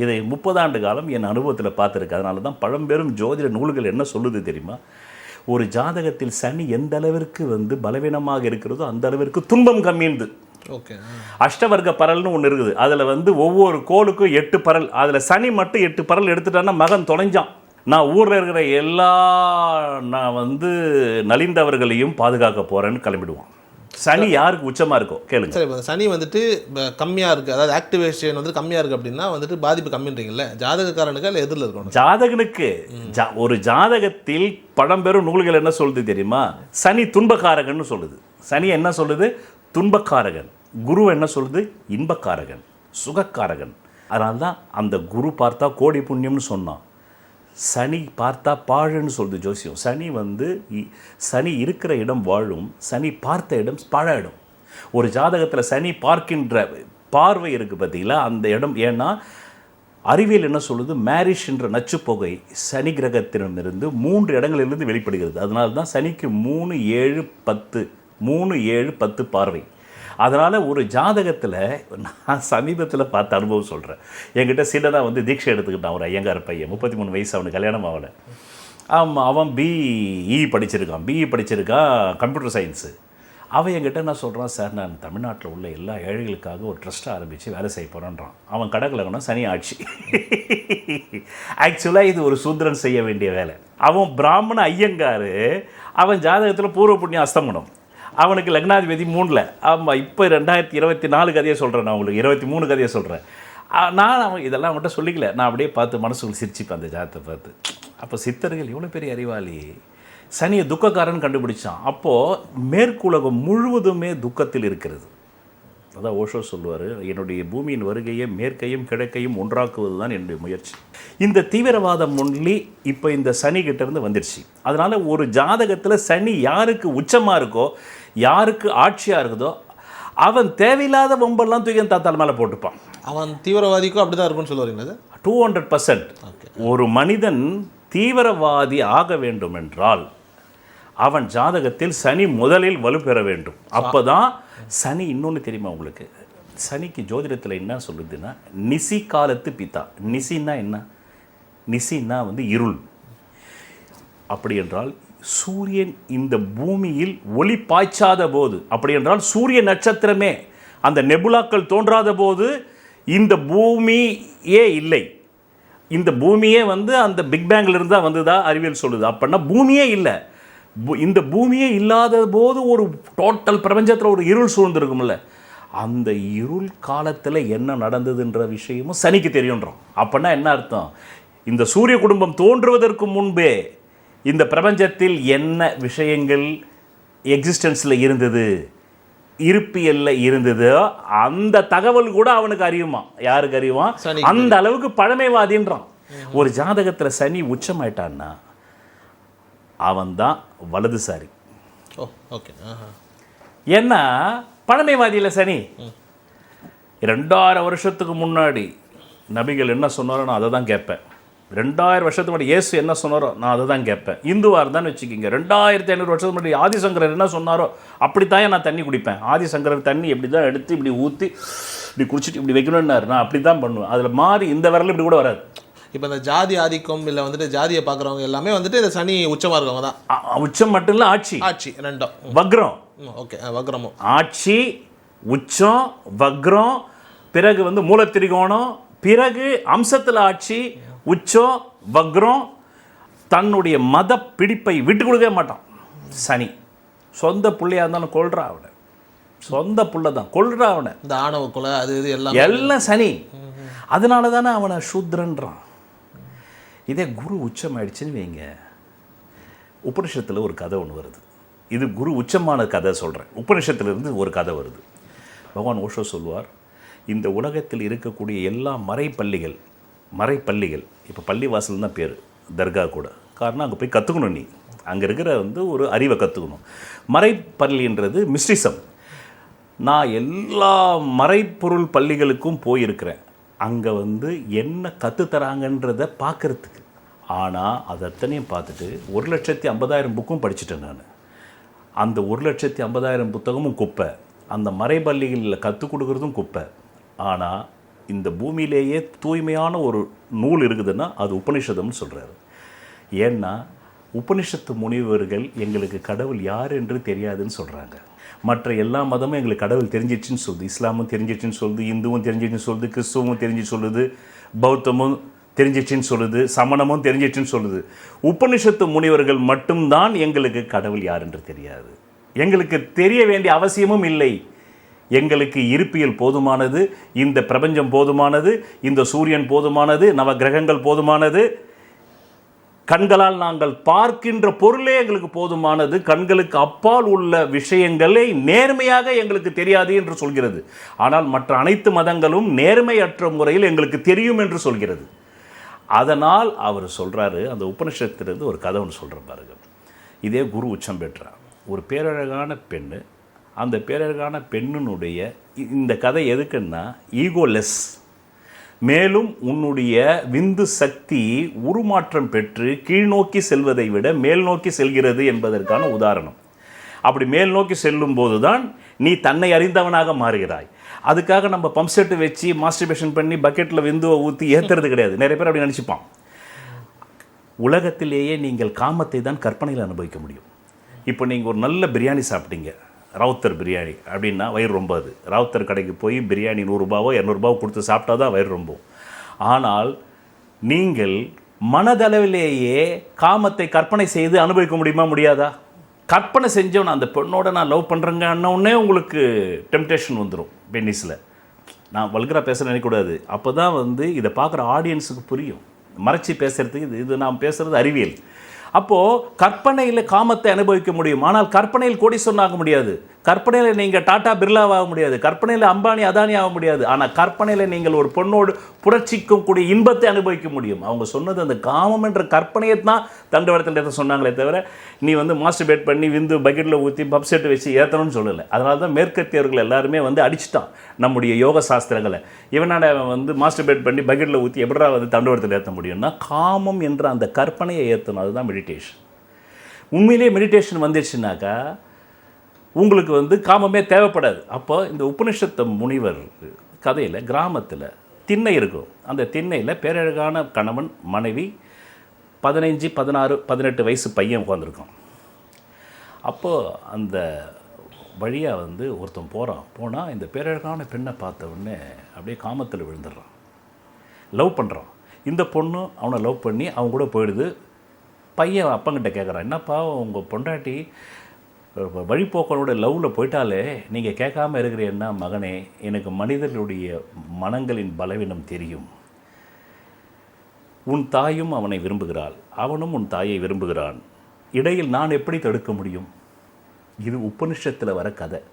இதை 30 ஆண்டு காலம் என் அனுபவத்தில் பார்த்துருக்கு. அதனால தான் பழம்பெரும் ஜோதிட நூல்கள் என்ன சொல்லுது தெரியுமா? ஒரு ஜாதகத்தில் சனி எந்த அளவிற்கு பலவீனமாக இருக்கிறதோ அந்த அளவிற்கு துன்பம் கம்மியுது. ஓகே. அஷ்டவர்க்க பரல்னு ஒன்று இருக்குது. அதில் ஒவ்வொரு கோளுக்கும் 8 பரல். அதில் சனி மட்டும் 8 பரல் எடுத்துட்டான்னா மகன் தொலைஞ்சான். நான் ஊரில் இருக்கிற எல்லா நான் நலிந்தவர்களையும் பாதுகாக்க போகிறேன்னு கிளம்பிடுவான். சனி யாருக்கு உச்சமாக இருக்கோ கேளுங்க. சரி, இப்போ சனி கம்மியாக இருக்குது, அதாவது ஆக்டிவேஷன் கம்மியாக இருக்குது அப்படின்னா பாதிப்பு கம்மின்றீங்கல்ல, ஜாதகக்காரனுக்கு இல்லை எதிரில் இருக்கணும்? ஜாதகனுக்கு. ஒரு ஜாதகத்தில் பழம்பெரும் நூல்கள் என்ன சொல்லுது தெரியுமா? சனி துன்பக்காரகன்னு சொல்லுது. சனி என்ன சொல்லுது? துன்பக்காரகன். குரு என்ன சொல்லுது? இன்பக்காரகன், சுகக்காரகன். அதனால தான் அந்த குரு பார்த்தா கோடி புண்ணியம்னு சொன்னான். சனி பார்த்தா பாழுன்னு சொல்லுது ஜோசியம். சனி இருக்கிற இடம் வாழும், சனி பார்த்த இடம் பாழாயிடும். ஒரு ஜாதகத்தில் சனி பார்க்கின்ற பார்வை இருக்குது பார்த்தீங்களா, அந்த இடம். ஏன்னா அறிவியல் என்ன சொல்லுது? மேரிஷ் என்ற நச்சுப்புகை சனி கிரகத்திடமிருந்து 3 இடங்களிலிருந்து வெளிப்படுகிறது. அதனால தான் சனிக்கு 3, 7, 10 3, 7, 10 பார்வை. அதனால் ஒரு ஜாதகத்தில் நான் சமீபத்தில் பார்த்த அனுபவம் சொல்கிறேன். என்கிட்ட சிலராக தீட்சை எடுத்துக்கிட்டான். ஒரு ஐயங்கார பையன், 33 வயசு, அவனுக்கு கல்யாணம் ஆகலை. ஆமாம், அவன் பிஇ படிச்சிருக்கான் கம்ப்யூட்டர் சயின்ஸு. அவன் என்கிட்ட என்ன சொல்கிறான்? சார், நான் தமிழ்நாட்டில் உள்ள எல்லா ஏழைகளுக்காக ஒரு ட்ரஸ்ட்டை ஆரம்பித்து வேலை செய்ய போகிறேன்றான். அவன் கடகலகனா சனி ஆட்சி. ஆக்சுவலாக இது ஒரு சூத்திரன் செய்ய வேண்டிய வேலை. அவன் பிராமண ஐயங்கார். அவன் ஜாதகத்தில் பூர்வ புண்ணிய அஸ்தமனம். அவனுக்கு லக்னாதிபதி 3ல். ஆமாம், இப்போ 2024 கதையை சொல்கிறேன். நான் உங்களுக்கு 23 கதையை சொல்கிறேன். அவன் இதெல்லாம் அவன்கிட்ட சொல்லிக்கல. நான் அப்படியே பார்த்து மனசுக்குள்ள சிரிச்சுப்பேன் அந்த ஜாதகத்தை பார்த்து. அப்போ சித்தர்கள் எவ்வளோ பெரிய அறிவாளி. சனியை துக்கக்காரன் கண்டுபிடிச்சான். அப்போது மேற்குலகம் முழுவதுமே துக்கத்தில் இருக்கிறது. அதான் ஓஷோ சொல்லுவார், என்னுடைய பூமியின் வருகையை மேற்கையும் கிழக்கையும் ஒன்றாக்குவது தான் என்னுடைய முயற்சி. இந்த தீவிரவாதம் ஒன்லி இப்போ இந்த சனி கிட்டேருந்து வந்துடுச்சு. அதனால் ஒரு ஜாதகத்தில் சனி யாருக்கு உச்சமாக இருக்கோ, யாருக்கு ஆட்சியாக இருக்குதோ, அவன் தேவையில்லாத வம்பெல்லாம் தூக்கி தாத்தால் மேலே போட்டுப்பான். அவன் தீவிரவாதிக்கும் அப்படி தான் இருக்குன்னு சொல்லுவாருங்களா? 200%. ஒரு மனிதன் தீவிரவாதி ஆக வேண்டும் என்றால் அவன் ஜாதகத்தில் சனி முதலில் வலுப்பெற வேண்டும். அப்போ தான் சனி. இன்னொன்று தெரியுமா உங்களுக்கு? சனிக்கு ஜோதிடத்தில் என்ன சொல்லுதுன்னா, நிசி காலத்து பிதா. நிசின்னா என்ன? நிசின்னா இருள். அப்படி என்றால் சூரியன் இந்த பூமியில் ஒளி பாய்ச்சாத போது, அப்படி என்றால் சூரிய நட்சத்திரமே அந்த நெபுலாக்கள் தோன்றாத போது இந்த பூமியே இல்லை. இந்த பூமியே அந்த பிக் பேங்கில் இருந்தால் வந்ததா அறிவியல் சொல்லுது. அப்படின்னா பூமியே இல்லை. இந்த பூமியே இல்லாத போது ஒரு டோட்டல் பிரபஞ்சத்தில் ஒரு இருள் சூழ்ந்திருக்கும்ல, அந்த இருள் காலத்தில் என்ன நடந்ததுன்ற விஷயமும் சனிக்கு தெரியுன்றோம். அப்படின்னா என்ன அர்த்தம்? இந்த சூரிய குடும்பம் தோன்றுவதற்கு முன்பே இந்த பிரபஞ்சத்தில் என்ன விஷயங்கள் எக்ஸிஸ்டன்ஸில் இருந்தது, இருப்பியலில் இருந்ததோ அந்த தகவல் கூட அவனுக்கு அறியுமா. யாருக்கு அறியுமா? அந்த அளவுக்கு பழமைவாதின்றான். ஒரு ஜாதகத்தில் சனி உச்சமாயிட்டான்னா அவன்தான் வலதுசாரி. ஏன்னா பழமைவாதியில் சனி. 2000 வருஷத்துக்கு முன்னாடி நபிகள் என்ன சொன்னாரோ நான் அதை தான் கேட்பேன். 2000 வருஷத்துக்கு முன்னாடி இயேசு என்ன சொன்னாரோ நான் அதை தான் கேட்பேன். இந்துவாக இருந்தான்னு வச்சுக்கிங்க, 2500 வருஷத்துக்கு முன்னாடி ஆதிசங்கரர் என்ன சொன்னாரோ அப்படித்தான் நான் தண்ணி குடிப்பேன். ஆதிசங்கரர் தண்ணி இப்படி தான் எடுத்து இப்படி ஊற்றி இப்படி குடிச்சிட்டு இப்படி வைக்கணும்னாரு. நான் அப்படி தான் பண்ணுவேன். அதில் மாறி இந்த விரல் இப்படி கூட வராது. இப்போ இந்த ஜாதி ஆதிக்கம் இல்லை ஜாதியை பார்க்குறவங்க எல்லாமே இந்த சனி உச்சமாக இருக்கவங்க தான். உச்சம் மட்டும் இல்லை, ஆட்சி ரெண்டும். வக்ரம். ஓகே, வக்ரமும். ஆட்சி, உச்சம், வக்ரம், பிறகு மூலத்திரிகோணம், பிறகு அம்சத்தில் ஆட்சி, உச்சம், வக்ரம். தன்னுடைய மத பிடிப்பை விட்டு கொடுக்க மாட்டான் சனி. சொந்த பிள்ளையாக இருந்தாலும் கொள்றா அவனை. சொந்த புள்ள தான் கொள்றா அவனை. இந்த ஆணவ கொலை அது இது எல்லாம் சனி. அதனால தானே அவனை சூத்ரன்றான். இதே குரு உச்சம் ஆயிடுச்சுன்னு வைங்க, உபனிஷத்தில் ஒரு கதை ஒன்று வருது. இது குரு உச்சமான கதை சொல்கிறேன். உபனிஷத்துலேருந்து ஒரு கதை வருது. பகவான் ஓஷோ சொல்வார், இந்த உலகத்தில் இருக்கக்கூடிய எல்லா மறைப்பள்ளிகள், இப்போ பள்ளிவாசல் தான் பேர், தர்கா கூட. காரணம் அங்கே போய் கற்றுக்கணும். நீ அங்கே இருக்கிற ஒரு அறிவை கற்றுக்கணும். மறைப்பள்ளின்றது மிஸ்டிசம். நான் எல்லா மறைப்பொருள் பள்ளிகளுக்கும் போயிருக்கிறேன். அங்கே என்ன கற்றுத்தராங்கன்றதை பார்க்குறதுக்கு. ஆனால் அது அத்தனையும் பார்த்துட்டு 1,50,000 புக்கும் படிச்சுட்டேன் நான். அந்த 1,50,000 புத்தகமும் குப்பை. அந்த மறைபள்ளிகளில் கற்றுக் கொடுக்குறதும் குப்பை. ஆனால் இந்த பூமியிலேயே தூய்மையான ஒரு நூல் இருக்குதுன்னா அது உபனிஷதம்னு சொல்கிறாரு. ஏன்னா உபனிஷத்து முனிவர்கள் எங்களுக்கு கடவுள் யார் என்று தெரியாதுன்னு சொல்கிறாங்க. மற்ற எல்லா மதமும் எங்களுக்கு கடவுள் தெரிஞ்சிச்சுன்னு சொல்லுது. இஸ்லாமும் தெரிஞ்சிச்சுன்னு சொல்லுது, இந்துவும் தெரிஞ்சிச்சுன்னு சொல்லுது, கிறிஸ்துவும் தெரிஞ்சு சொல்லுது, பௌத்தமும் தெரிஞ்சிச்சுன்னு சொல்லுது, சமணமும் தெரிஞ்சிச்சுன்னு சொல்லுது. உபனிஷத்து முனிவர்கள் மட்டும்தான் எங்களுக்கு கடவுள் யார் என்று தெரியாது. எங்களுக்கு தெரிய வேண்டிய அவசியமும் இல்லை. எங்களுக்கு இருப்பியல் போதுமானது, இந்த பிரபஞ்சம் போதுமானது, இந்த சூரியன் போதுமானது, நவ கிரகங்கள் போதுமானது, கண்களால் நாங்கள் பார்க்கின்ற பொருளே எங்களுக்கு போதுமானது, கண்களுக்கு அப்பால் உள்ள விஷயங்களை நேர்மையாக எங்களுக்கு தெரியாது என்று சொல்கிறது. ஆனால் மற்ற அனைத்து மதங்களும் நேர்மையற்ற முறையில் எங்களுக்கு தெரியும் என்று சொல்கிறது. அதனால் அவர் சொல்கிறாரு, அந்த உபனிஷத்திலிருந்து ஒரு கதை ஒன்று சொல்கிற பாருங்க. இதே குரு உச்சம் பெற்றார். ஒரு பேரழகான பெண்ணு, அந்த பேரழகான பெண்ணினுடைய இந்த கதை எதுக்குன்னா ஈகோலெஸ், மேலும் உன்னுடைய விந்து சக்தி உருமாற்றம் பெற்று கீழ்நோக்கி செல்வதை விட மேல் நோக்கி செல்கிறது என்பதற்கான உதாரணம். அப்படி மேல் நோக்கி செல்லும் போது தான் நீ தன்னை அறிந்தவனாக மாறுகிறாய். அதுக்காக நம்ம பம்ப் செட்டு வச்சு மாஸ்டர்பேஷன் பண்ணி பக்கெட்டில் விந்துவை ஊற்றி ஏற்றுறது கிடையாது. நிறைய பேர் அப்படி நினச்சிப்பான். உலகத்திலேயே நீங்கள் காமத்தை தான் கற்பனையில் அனுபவிக்க முடியும். இப்போ நீங்கள் ஒரு நல்ல பிரியாணி சாப்பிட்டீங்க, ராவுத்தர் பிரியாணி அப்படின்னா வயிறு ரொம்பாது. ராவுத்தர் கடைக்கு போய் பிரியாணி 100 ரூபாவோ 200 ரூபாவோ கொடுத்து சாப்பிட்டா தான் வயிறு ரொம்பும். ஆனால் நீங்கள் மனதளவிலேயே காமத்தை கற்பனை செய்து அனுபவிக்க முடியுமா? முடியாதா? கற்பனை செஞ்சவன் அந்த பெண்ணோட நான் லவ் பண்ணுறேங்கன்னொடனே உங்களுக்கு டெம்டேஷன் வந்துடும். பென்னிஸில் நான் வல்கராக பேச நினைக்கக்கூடாது. அப்போ தான் இதை பார்க்குற ஆடியன்ஸுக்கு புரியும். மறைச்சி பேசுகிறதுக்கு இது நான் பேசுகிறது அறிவியல். அப்போது கற்பனையில் காமத்தை அனுபவிக்க முடியும். ஆனால் கற்பனையில் கோடீஸ்வரன் ஆக முடியாது. கற்பனையில் நீங்கள் டாடா பிர்லாவாக முடியாது. கற்பனையில் அம்பானி அதானி ஆக முடியாது. ஆனால் கற்பனையில் நீங்கள் ஒரு பொண்ணோடு புரட்சிக்கும் கூடிய இன்பத்தை அனுபவிக்க முடியும். அவங்க சொன்னது அந்த காமம் என்ற கற்பனையை தான் தண்டவரத்தில் சொன்னாங்களே தவிர நீ மாஸ்டர்பேட் பண்ணி விந்து பக்கெட்டில் ஊற்றி பப் செட்டு வச்சு ஏற்றணும்னு சொல்லலை. அதனால தான் மேற்கத்தியவர்கள் எல்லாருமே அடிச்சிட்டான் நம்முடைய யோக சாஸ்திரங்களை. இவனாட மாஸ்டர்பேட் பண்ணி பக்கெட்டில் ஊற்றி எப்படா தண்டவரத்தில் ஏற்ற முடியும்னா காமம் என்ற அந்த கற்பனையை ஏற்றணும். அதுதான் மெடிடேஷன். உண்மையிலேயே மெடிடேஷன் வந்துடுச்சுனாக்கா உங்களுக்கு காமமே தேவைப்படாது. அப்போ இந்த உபனிஷத்து முனிவர் கதையில் கிராமத்தில் திண்ணை இருக்கும். அந்த திண்ணையில் பேரழகான கணவன் மனைவி 15, 16, 18 வயசு பையன் உட்காந்துருக்கான். அப்போது அந்த வழியாக ஒருத்தன் போனால் இந்த பேரழகான பெண்ணை பார்த்த உடனே அப்படியே காமத்தில் விழுந்துடுறான். லவ் பண்ணுறான். இந்த பொண்ணு அவனை லவ் பண்ணி அவன் கூட போயிடுது. பையன் அப்பங்கிட்ட கேட்குறான், என்னப்பா உங்கள் பொண்டாட்டி வழிபோக்கனோட லவ்வில் போயிட்டாலே நீங்கள் கேட்காம இருக்கிறீன்னா? மகனே, எனக்கு மனிதர்களுடைய மனங்களின் பலவீனம் தெரியும். உன் தாயும் அவனை விரும்புகிறாள், அவனும் உன் தாயை விரும்புகிறான். இடையில் நான் எப்படி தடுக்க முடியும்? இது உபனிஷத்தில் வர கதை.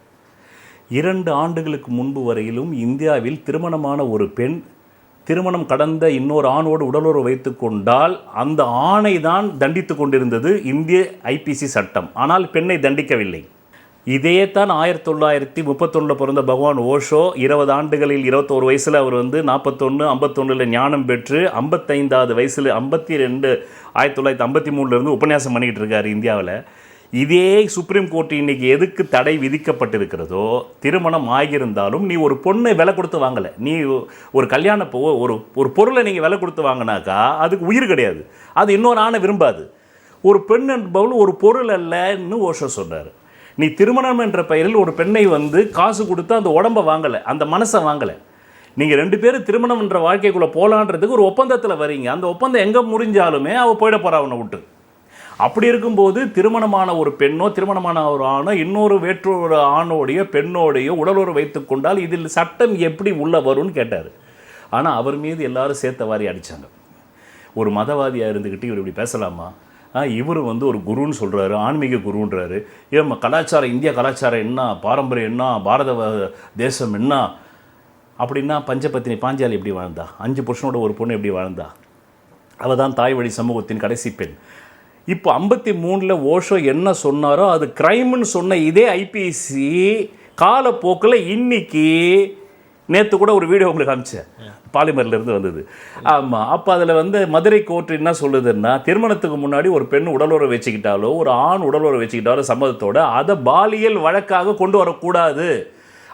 2 ஆண்டுகளுக்கு முன்பு வரையிலும் இந்தியாவில் திருமணமான ஒரு பெண் திருமணம் கடந்த இன்னொரு ஆணோடு உடலுறவு வைத்து கொண்டால் அந்த ஆணை தான் தண்டித்து கொண்டிருந்தது இந்திய ஐபிசி சட்டம். ஆனால் பெண்ணை தண்டிக்கவில்லை. இதே தான் 1931 பிறந்த பகவான் ஓஷோ 20 ஆண்டுகளில் 21 வயசில் அவர் 41, 51 ஞானம் பெற்று 55வது வயசில் 52 1953 உபன்யாசம் பண்ணிக்கிட்டு இருக்கார் இந்தியாவில். இதே சுப்ரீம் கோர்ட் இன்னைக்கு எதுக்கு தடை விதிக்கப்பட்டிருக்கிறதோ, திருமணம் ஆகியிருந்தாலும் நீ ஒரு பொண்ணை விலை கொடுத்து வாங்கலை. நீ ஒரு கல்யாண ஒரு பொருளை நீங்கள் விலை கொடுத்து வாங்கினாக்கா அதுக்கு உயிர் கிடையாது. அது இன்னொரு ஆணை விரும்பாது. ஒரு பெண் என்பவள் ஒரு பொருள் அல்லன்னு ஓஷோ சொன்னார். நீ திருமணம் என்ற பெயரில் ஒரு பெண்ணை காசு கொடுத்து அந்த உடம்பை வாங்கலை, அந்த மனசை வாங்கலை. நீங்கள் 2 பேரும் திருமணம் என்ற வாழ்க்கைக்குள்ளே போகலான்றதுக்கு ஒரு ஒப்பந்தத்தில் வரீங்க. அந்த ஒப்பந்தம் எங்கே முடிஞ்சாலுமே அவள் போயிட போகிறா அவனை விட்டு. அப்படி இருக்கும்போது திருமணமான ஒரு பெண்ணோ திருமணமான ஒரு ஆணோ இன்னொரு வேற்றொரு ஆணோடைய பெண்ணோடைய உடலுறவு வைத்து கொண்டால் இதில் சட்டம் எப்படி உள்ள வரும்னு கேட்டார். ஆனால் அவர் மீது எல்லாரும் சேர்த்த வாரி அடித்தாங்க. ஒரு மதவாதியாக இருந்துக்கிட்டு இவர் இப்படி பேசலாமா? இவர் ஒரு குருன்னு சொல்கிறாரு, ஆன்மீக குருன்றாரு. ஏன் கலாச்சாரம், இந்திய கலாச்சாரம் என்ன, பாரம்பரியம் என்ன, பாரத தேசம் என்ன அப்படின்னா பஞ்சபத்தினி பாஞ்சாலி எப்படி வாழ்ந்தா? 5 புருஷனோட ஒரு பொண்ணு எப்படி வாழ்ந்தா? அவள் தான் தாய் வழி சமூகத்தின் கடைசி பெண். இப்போ 53 ஓஷோ என்ன சொன்னாரோ அது கிரைம்னு சொன்ன இதே ஐபிசி காலப்போக்கில் இன்னைக்கு நேற்று கூட ஒரு வீடியோ உங்களுக்கு அனுப்பிச்சேன், பாலிமர்லேருந்து வந்தது. ஆமாம். அப்போ அதில் மதுரை கோர்ட் என்ன சொல்லுதுன்னா, திருமணத்துக்கு முன்னாடி ஒரு பெண் உடலுறவு வச்சுக்கிட்டாலோ ஒரு ஆண் உடலுறவு வச்சுக்கிட்டாலோ சம்மதத்தோடு அதை பாலியல் வழக்காக கொண்டு வரக்கூடாது.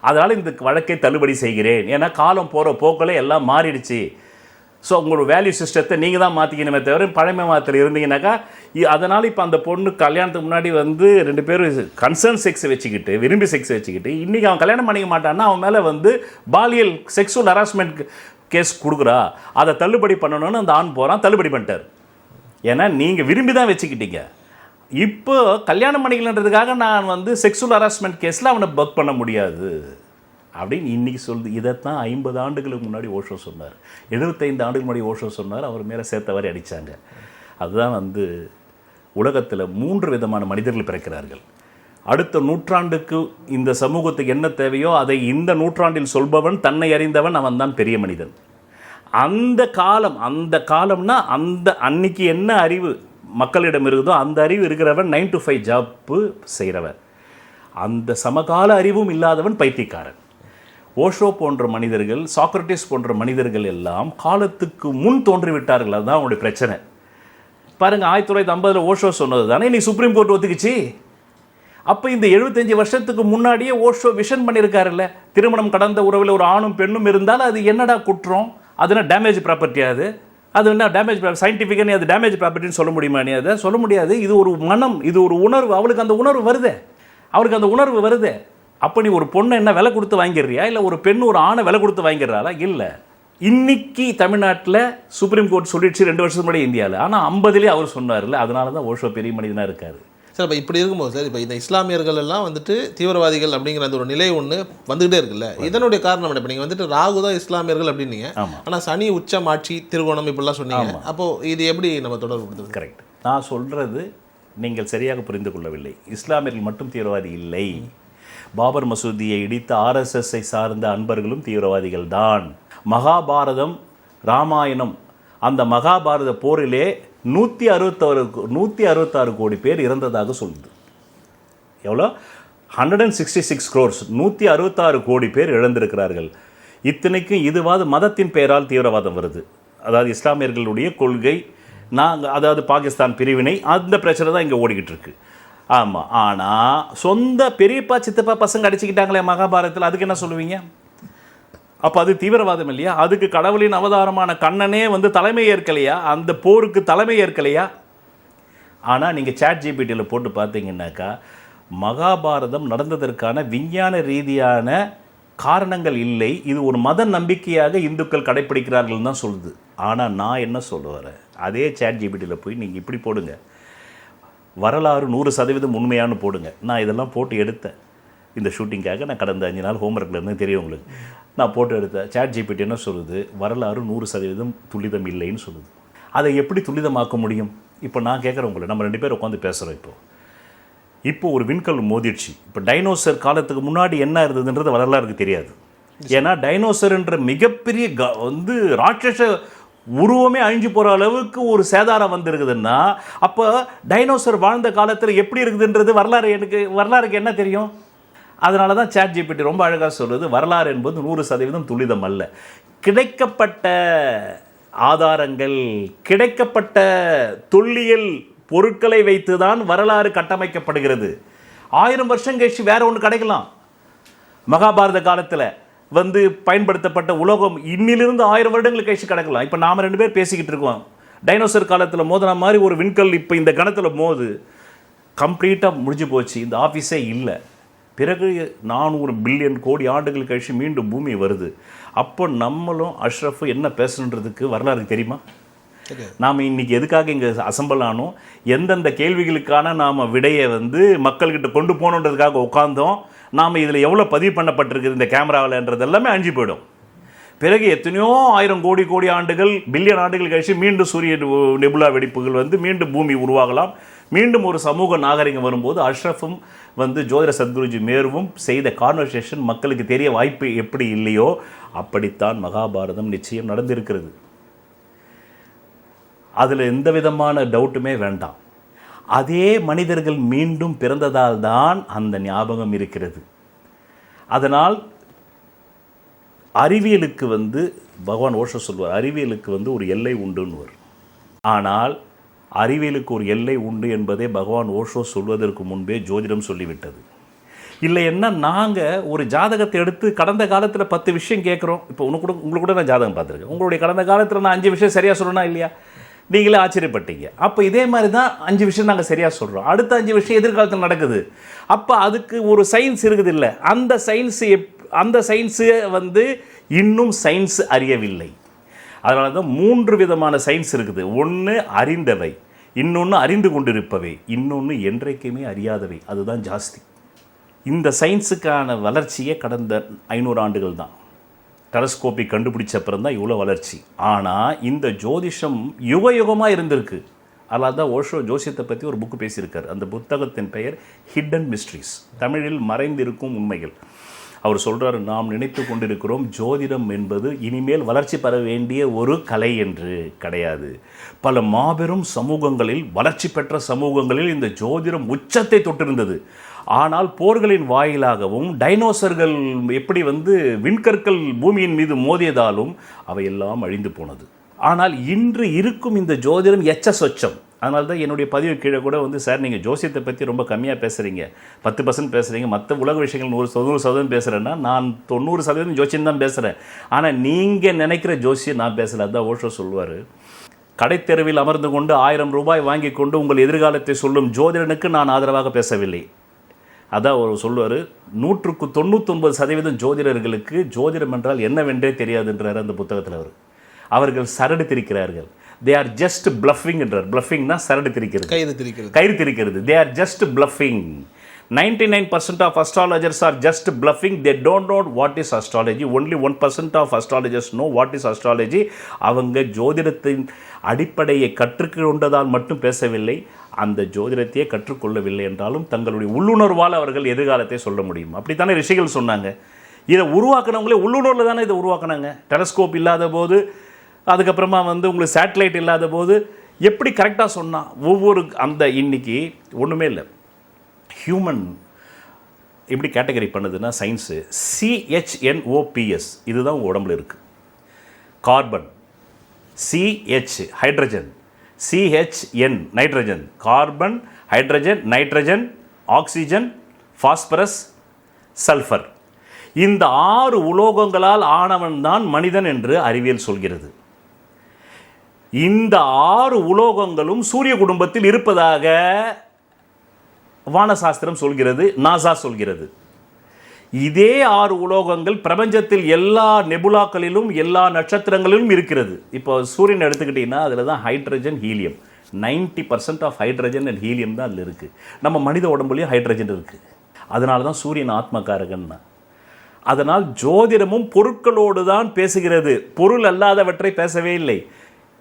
அதனால் இந்த வழக்கை தள்ளுபடி செய்கிறேன். ஏன்னா காலம் போகிற போக்கில் எல்லாம் மாறிடுச்சு. ஸோ உங்களோட வேல்யூ சிஸ்டத்தை நீங்கள் தான் மாற்றிக்கணுமே தவிர பழமை மாதத்தில் இருந்தீங்கன்னாக்கா அதனால் இப்போ அந்த பொண்ணு கல்யாணத்துக்கு முன்னாடி வந்து 2 பேரும் கன்சர்ன் செக்ஸ் வச்சுக்கிட்டு விரும்பி செக்ஸ் வச்சுக்கிட்டு இன்றைக்கி அவன் கல்யாணம் பண்ணிக்க மாட்டான்னா அவன் மேலே வந்து பாலியல் செக்ஸுவல் ஹராஸ்மெண்ட் கேஸ் கொடுக்குறா, அதை தள்ளுபடி பண்ணணும்னு அந்த ஆண் போகிறான், தள்ளுபடி பண்ணிட்டார். ஏன்னா நீங்கள் விரும்பி தான் வச்சுக்கிட்டீங்க. இப்போ கல்யாணம் பண்ணிக்கலன்றதுக்காக நான் வந்து செக்ஸுவல் ஹராஸ்மெண்ட் கேஸில் அவனை பக் பண்ண முடியாது அப்படின்னு இன்றைக்கி சொல்லுது. இதைத்தான் 50 ஆண்டுகளுக்கு முன்னாடி ஓஷோ சொன்னார், 75 ஆண்டுகள் முன்னாடி ஓஷோ சொன்னார். அவர் மேலே சேர்த்தவாரி அடித்தாங்க. அதுதான் வந்து உலகத்தில் 3 விதமான மனிதர்கள் பிறக்கிறார்கள். அடுத்த நூற்றாண்டுக்கு இந்த சமூகத்துக்கு என்ன தேவையோ அதை இந்த நூற்றாண்டில் சொல்பவன், தன்னை அறிந்தவன், அவன் தான் பெரிய மனிதன். அந்த காலம்னா அந்த அன்னைக்கு என்ன அறிவு மக்களிடம் இருக்குதோ அந்த அறிவு இருக்கிறவன் 9 to 5 ஜாப்பு செய்கிறவன். அந்த சமகால அறிவும் இல்லாதவன் பைத்தியக்காரன். ஓஷோ போன்ற மனிதர்கள், சாக்ரட்டிஸ் போன்ற மனிதர்கள் எல்லாம் காலத்துக்கு முன் தோன்றிவிட்டார்கள். அதுதான் அவங்களுடைய பிரச்சனை. பாருங்கள், 1950 ஓஷோ சொன்னது தானே நீ சுப்ரீம் கோர்ட் ஒத்துக்குச்சு. அப்போ இந்த 75 வருஷத்துக்கு முன்னாடியே ஓஷோ விஷன் பண்ணியிருக்காருல்ல, திருமணம் கடந்த உறவில் ஒரு ஆணும் பெண்ணும் இருந்தால் அது என்னடா குற்றம், அதுனா டேமேஜ் ப்ராப்பர்ட்டி. அது என்ன டேமேஜ் சயின்டிஃபிக்காக அது டேமேஜ் ப்ராப்பர்ட்டின்னு சொல்ல முடியுமா? நீ அதை சொல்ல முடியாது. இது ஒரு மனம், இது ஒரு உணர்வு. அவளுக்கு அந்த உணர்வு வருது. அப்போ நீ ஒரு பொண்ணை என்ன விலை கொடுத்து வாங்கிடுறியா, இல்லை ஒரு பெண் ஒரு ஆணை விலை கொடுத்து வாங்கிடுறாளா? இல்லை. இன்னைக்கு தமிழ்நாட்டில் சுப்ரீம் கோர்ட் சொல்லிடுச்சு 2 வருஷத்துக்கு முன்னாடி இந்தியாவில். ஆனால் 50லேயே அவர் சொன்னார்ல, அதனால தான் ஓஷோ பெரிய மனிதனாக இருக்கார். சார் இப்போ இப்படி இருக்கும்போது சார், இப்போ இந்த இஸ்லாமியர்கள் எல்லாம் வந்துட்டு தீவிரவாதிகள் அப்படிங்கிற அந்த ஒரு நிலை ஒன்று வந்துகிட்டே இருக்குல்ல, இதனுடைய காரணம் என்ன? இப்போ நீங்கள் வந்துட்டு ராகு தான் இஸ்லாமியர்கள் அப்படின்னீங்க, ஆனால் சனி உச்சம் ஆட்சி திருகோணம் இப்படிலாம் சொன்னீங்க. அப்போது இது எப்படி நம்ம தொடர்புப்படுத்துறது? கரெக்ட். நான் சொல்கிறது நீங்கள் சரியாக புரிந்து கொள்ளவில்லை. இஸ்லாமியர்கள் மட்டும் தீவிரவாதி இல்லை. பாபர் மசூதியை இடித்த RSSஐ சார்ந்த அன்பர்களும் தீவிரவாதிகள் தான். மகாபாரதம், ராமாயணம், அந்த மகாபாரத போரிலே 166 கோடி பேர் இறந்ததாக சொல்லுது. எவ்வளோ? 166 crores, 166 கோடி பேர் இழந்திருக்கிறார்கள். இத்தனைக்கும் இதுவாது மதத்தின் பெயரால் தீவிரவாதம் வருது. அதாவது இஸ்லாமியர்களுடைய கொள்கை, அதாவது பாகிஸ்தான் பிரிவினை, அந்த பிரச்சனை தான் இங்கே ஓடிக்கிட்டு இருக்கு. ஆமாம். ஆனால் சொந்த பெரியப்பா சித்தப்பா பசங்க அடிச்சுக்கிட்டாங்களே மகாபாரதத்தில், அதுக்கு என்ன சொல்லுவீங்க? அப்போ அது தீவிரவாதம் இல்லையா? அதுக்கு கடவுளின் அவதாரமான கண்ணனே வந்து தலைமை ஏற்கலையா? அந்த போருக்கு தலைமை ஏற்கலையா? ஆனால் நீங்கள் சாட் ஜிபிடியில் போட்டு பார்த்தீங்கன்னாக்கா மகாபாரதம் நடந்ததற்கான விஞ்ஞான ரீதியான காரணங்கள் இல்லை, இது ஒரு மத நம்பிக்கையாக இந்துக்கள் கடைப்பிடிக்கிறார்கள் தான் சொல்லுது. ஆனால் நான் என்ன சொல்ல வரேன், அதே சாட் ஜிபிடியில் போய் நீங்கள் இப்படி போடுங்க, வரலாறு 100% உண்மையானு போடுங்க. நான் இதெல்லாம் போட்டு எடுத்தேன் இந்த ஷூட்டிங்காக. நான் கடந்த 5 நாள் ஹோம்ஒர்க்கில் இருந்து தெரியும் உங்களுக்கு. நான் போட்டு எடுத்தேன். சாட் ஜிபிடி என்ன சொல்லுது? வரலாறு 100% துல்லிதம் இல்லைன்னு சொல்லுது. அதை எப்படி துல்லிதமாக்க முடியும்? இப்போ நான் கேட்குறேன் உங்களை, நம்ம 2 பேர் உட்காந்து பேசுகிறோம். இப்போ ஒரு விண்கல் மோதிடுச்சு. இப்போ டைனோசர் காலத்துக்கு முன்னாடி என்ன இருந்ததுன்றது வரலாறுக்கு தெரியாது. ஏன்னா டைனோசர்ன்ற மிகப்பெரிய வந்து ராட்சச உருவமே அழிஞ்சு போகிற அளவுக்கு ஒரு சேதாரம் வந்திருக்குதுன்னா அப்போ டைனோசர் வாழ்ந்த காலத்தில் எப்படி இருக்குதுன்றது வரலாறுக்கு என்ன தெரியும்? அதனால தான் சாட் ஜிபிடி ரொம்ப அழகாக சொல்லுது, வரலாறு என்பது 100% துல்லிதம் அல்ல. கிடைக்கப்பட்ட ஆதாரங்கள், கிடைக்கப்பட்ட தொல்லியல் பொருட்களை வைத்து தான் வரலாறு கட்டமைக்கப்படுகிறது. 1000 வருஷம் கழிச்சு வேற ஒன்று கிடைக்கலாம். மகாபாரத காலத்தில் வந்து பயன்படுத்தப்பட்ட உலோகம் இன்னிலிருந்து 1000 வருடங்கள் கழிச்சு கிடக்கலாம். இப்போ நாம் 2 பேர் பேசிக்கிட்டு இருக்கோம், டைனோசர் காலத்தில் மோதின மாதிரி ஒரு விண்கல் இப்போ இந்த கணத்தில் மோது கம்ப்ளீட்டாக முடிஞ்சு போச்சு, இந்த ஆஃபீஸே இல்லை. பிறகு 400 பில்லியன் கோடி ஆண்டுகள் கழிச்சு மீண்டும் பூமி வருது. அப்போ நம்மளும் அஷ்ரஃப் என்ன பேசணுன்றதுக்கு வரலாறு தெரியுமா? நாம் இன்றைக்கி எதுக்காக இங்கே அசம்பிள் ஆனோம், எந்தெந்த கேள்விகளுக்கான நாம் விடையை வந்து மக்கள்கிட்ட கொண்டு போகணுன்றதுக்காக உட்காந்தோம், நாம் இதில் எவ்வளோ பதிவு பண்ணப்பட்டிருக்குது இந்த கேமராவில்ன்றது எல்லாமே அழிஞ்சு போயிடும். பிறகு எத்தனையோ 1000 கோடி ஆண்டுகள், பில்லியன் ஆண்டுகள் கழிச்சு மீண்டும் சூரிய நெபுலா வெடிப்புகள் வந்து மீண்டும் பூமி உருவாகலாம். மீண்டும் ஒரு சமூக நாகரிகம் வரும்போது அஷ்ரஃபும் வந்து ஜோதிட சத்குருஜி மேருவும் செய்த கான்வர்சேஷன் மக்களுக்கு தெரிய வாய்ப்பு எப்படி இல்லையோ அப்படித்தான் மகாபாரதம் நிச்சயம் நடந்திருக்கிறது. அதில் எந்த விதமான டவுட்டுமே வேண்டாம். அதே மனிதர்கள் மீண்டும் பிறந்ததால் தான் அந்த ஞாபகம் இருக்கிறது. அதனால் அறிவியலுக்கு வந்து பகவான் ஓஷோ சொல்வார், அறிவியலுக்கு வந்து ஒரு எல்லை உண்டுன்னுவர். ஆனால் அறிவியலுக்கு ஒரு எல்லை உண்டு என்பதை பகவான் ஓஷோ சொல்வதற்கு முன்பே ஜோதிடம் சொல்லிவிட்டது. இல்லை என்ன, நாங்கள் ஒரு ஜாதகத்தை எடுத்து கடந்த காலத்தில் 10 விஷயம் கேட்குறோம். இப்போ உங்களுக்கு கூட நான் ஜாதகம் பார்த்துருக்கேன். உங்களுடைய கடந்த காலத்தில் நான் 5 விஷயம் சரியாக சொல்லணும்னா இல்லையா? நீங்களே ஆச்சரியப்பட்டீங்க. அப்போ இதே மாதிரி தான் 5 விஷயம் நாங்கள் சரியாக சொல்கிறோம். அடுத்த 5 விஷயம் எதிர்காலத்தில் நடக்குது. அப்போ அதுக்கு ஒரு சயின்ஸ் இருக்குது. இல்லை, அந்த சயின்ஸு வந்து இன்னும் சயின்ஸ் அறியவில்லை. அதனால தான் 3 விதமான சயின்ஸ் இருக்குது. ஒன்று அறிந்தவை, இன்னொன்று அறிந்து கொண்டிருப்பவை, இன்னொன்று என்றைக்குமே அறியாதவை. அதுதான் ஜாஸ்தி. இந்த சயின்ஸுக்கான வளர்ச்சியே கடந்த 500 ஆண்டுகள் தான். டெலஸ்கோப்பை கண்டுபிடிச்ச அப்புறம் தான் இவ்வளோ வளர்ச்சி. ஆனால் இந்த ஜோதிஷம் யுக யுகமாக இருந்திருக்கு. அதனால தான் ஓஷோ ஜோசியத்தை பற்றி ஒரு புக்கு பேசியிருக்கார். அந்த புத்தகத்தின் பெயர் ஹிடன் மிஸ்ட்ரிஸ், தமிழில் மறைந்திருக்கும் உண்மைகள். அவர் சொல்கிறார், நாம் நினைத்து கொண்டிருக்கிறோம் ஜோதிடம் என்பது இனிமேல் வளர்ச்சி பெற வேண்டிய ஒரு கலை என்று. கிடையாது. பல மாபெரும் சமூகங்களில், வளர்ச்சி பெற்ற சமூகங்களில் இந்த ஜோதிடம் உச்சத்தை தொட்டிருந்தது. ஆனால் போர்களின் வாயிலாகவும் டைனோசர்கள் எப்படி விண்கற்கள் பூமியின் மீது மோதியதாலும் அவையெல்லாம் அழிந்து போனது. ஆனால் இன்று இருக்கும் இந்த ஜோதிடம் எச்ச சொச்சம். அதனால தான் என்னுடைய பதிவு கீழே கூட சார் நீங்கள் ஜோசியத்தை பற்றி ரொம்ப கம்மியாக பேசுகிறீங்க, 10% பேசுகிறீங்க, மற்ற உலக விஷயங்கள் 100% பேசுகிறேன்னா நான் 90% ஜோசியம் தான் பேசுகிறேன். ஆனால் நீங்கள் நினைக்கிற ஜோசியம் நான் பேசலை. அதுதான் ஓஷோ சொல்லுவார், கடைத்தெருவில் அமர்ந்து கொண்டு 1000 ரூபாய் வாங்கி கொண்டு உங்கள் எதிர்காலத்தை சொல்லும் ஜோதிடனுக்கு நான் ஆதரவாக பேசவில்லை. அதான் அவர் சொல்லுவார், 99% ஜோதிடர்களுக்கு ஜோதிடம் என்றால் என்னவென்றே தெரியாதுன்றார் அந்த புத்தகத்தில். அவர்கள் சரடு திரிக்கிறார்கள். தே ஆர் ஜஸ்ட் பிளஃபிங் என்றார். பிளஃபிங்னா சரடு திரிக்கிறது, கயிறு திரிக்கிறது. They are just bluffing. 99% of astrologers are just bluffing. They don't know what is astrology. Only 1% of astrologers know what is astrology. அவங்க ஜோதிடத்தின் அடிப்படையை கற்றுக்கொண்டதால் மட்டும் பேசவில்லை, அந்த ஜோதிடத்தையே கற்றுக்கொள்ளவில்லை என்றாலும் தங்களுடைய உள்ளுணர்வால் அவர்கள் எதிர்காலத்தை சொல்ல முடியும். அப்படித்தானே ரிஷிகள் சொன்னாங்க. இதை உருவாக்கினவங்களே உள்ளுணர்வில் தானே இதை உருவாக்கினாங்க. டெலஸ்கோப் இல்லாத போது, அதுக்கப்புறமா உங்களுக்கு சேட்டலைட் இல்லாத போது எப்படி கரெக்டாக சொன்னால் ஒவ்வொரு அந்த இன்னைக்கு ஒன்றுமே இல்லை. ஹியூமன் எப்படி கேட்டகரி பண்ணுதுன்னா சயின்ஸு CHNOPS இதுதான் உங்கள் உடம்புல இருக்குது. Carbon, CH hydrogen, CHN nitrogen, carbon, hydrogen, nitrogen, oxygen, phosphorus, sulphur. இந்த 6 உலோகங்களால் ஆனவன் தான் மனிதன் என்று அறிவியல் சொல்கிறது. இந்த 6 உலோகங்களும் சூரிய குடும்பத்தில் இருப்பதாக வானசாஸ்திரம் சொல்கிறது, நாசா சொல்கிறது. இதே 6 உலோகங்கள் பிரபஞ்சத்தில் எல்லா நெபுலாக்களிலும் எல்லா நட்சத்திரங்களிலும் இருக்கிறது. இப்போ சூரியன் எடுத்துக்கிட்டீங்கன்னா அதில் தான் hydrogen, helium, 90% of hydrogen and helium தான் அதில் இருக்குது. நம்ம மனித உடம்புலையும் ஹைட்ரஜன் இருக்குது. அதனால தான் சூரியன் ஆத்மகாரகன்னா. அதனால் ஜோதிடமும் பொருட்களோடு தான் பேசுகிறது, பொருள் அல்லாதவற்றை பேசவே இல்லை.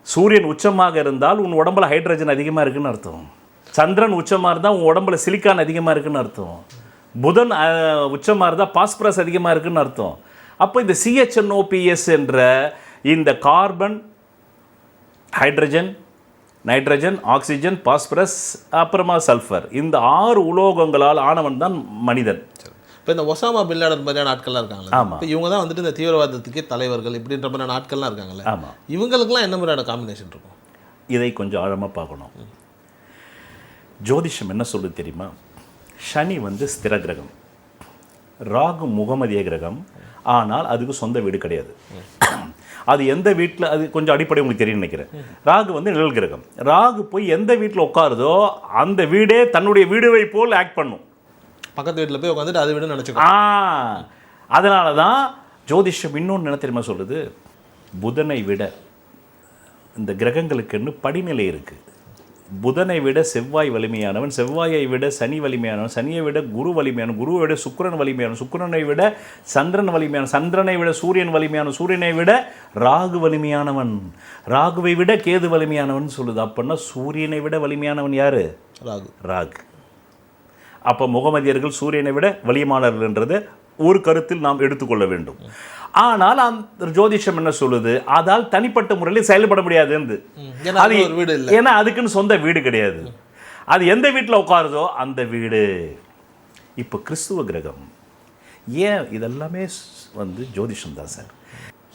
சூரியன் உச்சமாக இருந்தால் உன் உடம்புல ஹைட்ரஜன் அதிகமாக இருக்குன்னு அர்த்தம். சந்திரன் உச்சமாக இருந்தால் உன் உடம்புல சிலிக்கான் அதிகமாக இருக்குன்னு அர்த்தம். புதன் உச்சமாக இருந்தால் பாஸ்பரஸ் அதிகமாக இருக்குன்னு அர்த்தம். அப்போ இந்த CHNOPS என்ற இந்த carbon, hydrogen, nitrogen, oxygen, phosphorus, அப்புறமா சல்ஃபர், இந்த 6 உலோகங்களால் ஆனவன் தான் மனிதன். இப்போ இந்த ஒசாமா பின் லாடன் மாதிரியான ஆட்கள்லாம் இருக்காங்களே, இப்போ இவங்க தான் இந்த தீவிரவாதத்துக்கே தலைவர்கள் இப்படின்ற மாதிரியான ஆட்கள்லாம் இருக்காங்களே, ஆமாம், இவங்களுக்குலாம் என்ன மாதிரியான காம்பினேஷன் இருக்கும்? இதை கொஞ்சம் ஆழமாக பார்க்கணும். ஜோதிஷம் என்ன சொல்லுது தெரியுமா? சனி ஸ்திர கிரகம், ராகு முகமதிய கிரகம், ஆனால் அதுக்கு சொந்த வீடு கிடையாது. அது எந்த வீட்டில், அது கொஞ்சம் அடிப்படை உங்களுக்கு தெரியும் நினைக்கிறேன். ராகு நிழல் கிரகம். ராகு போய் எந்த வீட்டில் உட்காருதோ அந்த வீடே தன்னுடைய வீடுவை போல் ஆக்ட் பண்ணும். பக்கத்து வீட்டில் போய் உட்காந்துட்டு அது வீடு நினச்சிக்கலாம். அதனால தான் ஜோதிஷம் இன்னொன்று என்ன தெரியுமா சொல்லுது? புதனை விட இந்த கிரகங்களுக்குன்னு படிநிலை இருக்குது. புதனை விட செவ்வாய் வலிமையானவன், செவ்வாயை விட சனி வலிமையானவன், சனியை விட குரு வலிமையானவன், குருவை விட சுக்கிரன் வலிமையானவன், சுக்கிரனை விட சந்திரன் வலிமையான, சந்திரனை விட சூரியன் வலிமையானவன், சூரியனை விட ராகு வலிமையானவன், ராகுவை விட கேது வலிமையானவன் சொல்லுது. அப்படின்னா சூரியனை விட வலிமையானவன் யாரு? ராகு. ராகு. அப்போ முகமதியர்கள் சூரியனை விட வலியமானவர்கள் என்றதை ஒரு கருத்தில் நாம் எடுத்துக்கொள்ள வேண்டும். ஆனால் அந்த ஜோதிஷம் என்ன சொல்லுது? அதால் தனிப்பட்ட முறையில் செயல்பட முடியாது. ஏன்னா அதுக்குன்னு சொந்த வீடு கிடையாது. அது எந்த வீட்டில் உட்காருதோ அந்த வீடு. இப்போ கிறிஸ்துவ கிரகம் ஏன் இதெல்லாமே ஜோதிஷம் தான் சார்.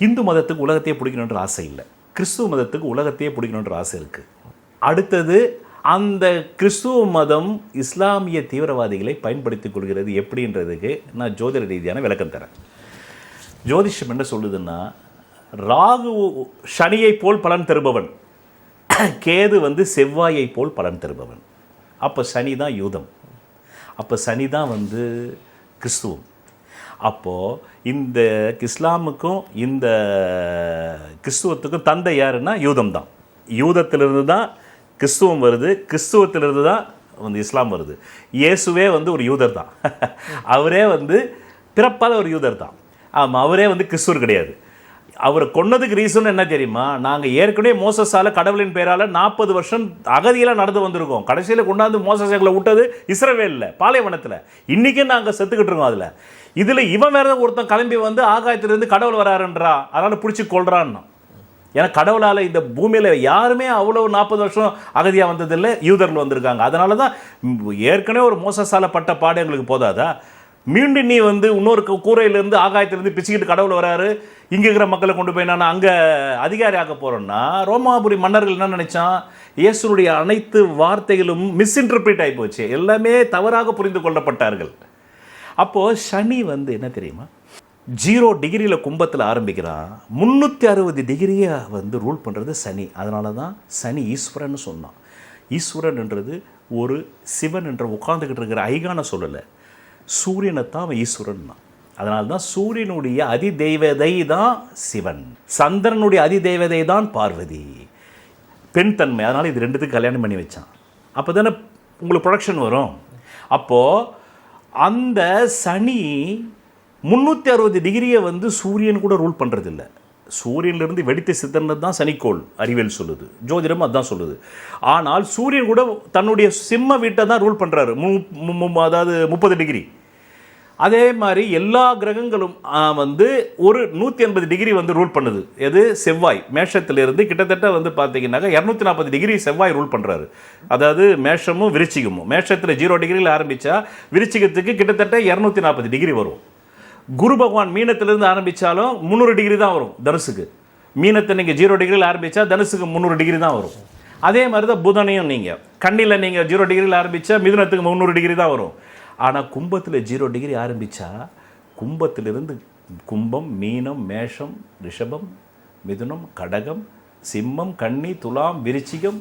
இந்து மதத்துக்கு உலகத்தையே பிடிக்கணுன்ற ஆசை இல்லை, கிறிஸ்துவ மதத்துக்கு உலகத்தையே பிடிக்கணுன்ற ஆசை இருக்குது. அடுத்தது அந்த கிறிஸ்துவ மதம் இஸ்லாமிய தீவிரவாதிகளை பயன்படுத்திக் கொள்கிறது எப்படின்றதுக்கு நான் ஜோதிட ரீதியான விளக்கம் தரேன். ஜோதிஷம் என்ன சொல்லுதுன்னா, ராகு சனியை போல் பலன் தருபவன், கேது வந்து செவ்வாயை போல் பலன் தருபவன். அப்போ சனி தான் யூதம், அப்போ சனி தான் வந்து கிறிஸ்துவம். அப்போது இந்த இஸ்லாமுக்கும் இந்த கிறிஸ்துவத்துக்கும் தந்தை யாருன்னா யூதம் தான். யூதத்திலிருந்து தான் கிறிஸ்துவம் வருது, கிறிஸ்துவத்திலிருந்து தான் வந்து இஸ்லாம் வருது. இயேசுவே வந்து ஒரு யூதர் தான். அவரே வந்து பிறப்பாத ஒரு யூதர் தான். ஆமாம், அவரே வந்து கிறிஸ்துவர் கிடையாது. அவரை கொன்னதுக்கு ரீசன் என்ன தெரியுமா? நாங்கள் ஏற்கனவே மோசஸால் கடவுளின் பேரால் 40 வருஷம் அகதியெல்லாம் நடந்து வந்திருக்கோம். கடைசியில் கொண்டாந்து மோசஸை விட்டது இஸ்ரவேலில் பாலைவனத்தில். இன்றைக்கும் நாங்கள் செத்துக்கிட்டு இருக்கோம். இதில் இவன் வேற ஒருத்தன் கிளம்பி வந்து ஆகாயத்திலிருந்து கடவுள் வராருன்றா, அதனால் பிடிச்சி கொள்றான்னா. ஏன்னா கடவுளால் இந்த பூமியில் யாருமே அவ்வளோ 40 வருஷம் அகதியாக வந்ததில்லை, யூதர்கள் வந்திருக்காங்க. அதனால தான் ஏற்கனவே ஒரு மோசஸால் பட்ட பாடு எங்களுக்கு போதாதா? மீண்டும் நீ வந்து இன்னொரு கூரையிலேருந்து ஆகாயத்திலேருந்து பிச்சுக்கிட்டு கடவுள் வராரு, இங்கே இருக்கிற மக்களை கொண்டு போய் நான் அங்கே அதிகாரி ஆக்க போகிறேன்னா, ரோமாபுரி மன்னர்கள் என்ன நினச்சான்? இயேசுனுடைய அனைத்து வார்த்தைகளும் மிஸ்இன்டர்பிரேட் ஆகி போச்சு, எல்லாமே தவறாக புரிந்து கொள்ளப்பட்டார்கள். அப்போது சனி வந்து என்ன தெரியுமா, 0 டிகிரியில் கும்பத்தில் ஆரம்பிக்கிறான், 360 டிகிரியை வந்து ரூல் பண்ணுறது சனி. அதனால தான் சனி ஈஸ்வரன் சொன்னான். ஈஸ்வரன்ன்றது ஒரு சிவன் என்ற உட்காந்துக்கிட்டு இருக்கிற ஐகான சொல்லலை, சூரியனை தான் அவன் ஈஸ்வரன் தான். அதனால தான் சூரியனுடைய அதிதெய்வதை தான் சிவன், சந்திரனுடைய அதிதெய்வதை தான் பார்வதி, பெண் தன்மை. அதனால் இது ரெண்டுத்துக்கு கல்யாணம் பண்ணி வச்சான். அப்போ தானே உங்களுக்கு ப்ரொடக்ஷன் வரும். அப்போது அந்த சனி 360 டிகிரியை வந்து சூரியன் கூட ரூல் பண்ணுறதில்ல. சூரியனிலிருந்து வெடித்து சித்தனது தான் சனிக்கோள் அறிவியல் சொல்லுது, ஜோதிடம் அதுதான் சொல்லுது. ஆனால் சூரியன் கூட தன்னுடைய சிம்ம வீட்டை தான் ரூல் பண்ணுறாரு, அதாவது 30 டிகிரி. அதே மாதிரி எல்லா கிரகங்களும் வந்து ஒரு 180 டிகிரி வந்து ரூல் பண்ணுது. எது? செவ்வாய் மேஷத்திலிருந்து கிட்டத்தட்ட வந்து பார்த்தீங்கன்னாக்கா 240 டிகிரி செவ்வாய் ரூல் பண்ணுறாரு. அதாவது மேஷமும் விருச்சிகமும். மேஷத்தில் 0 டிகிரியில் ஆரம்பித்தா விருச்சிகத்துக்கு கிட்டத்தட்ட 240 டிகிரி வரும். குரு பகவான் மீனத்திலிருந்து ஆரம்பித்தாலும் 300 டிகிரி தான் வரும் தனுசுக்கு. மீனத்தை நீங்கள் 0 டிகிரியில் ஆரம்பித்தா தனுசுக்கு 300 டிகிரி தான் வரும். அதே மாதிரி தான் புதனையும் நீங்கள் கண்ணியில் நீங்கள் 0 டிகிரியில் ஆரம்பித்தா மிதுனத்துக்கு 300 டிகிரி தான் வரும். ஆனால் கும்பத்தில் 0 டிகிரி ஆரம்பித்தா கும்பத்திலிருந்து கும்பம், மீனம், மேஷம், ரிஷபம், மிதுனம், கடகம், சிம்மம், கன்னி, துலாம், விருச்சிகம்,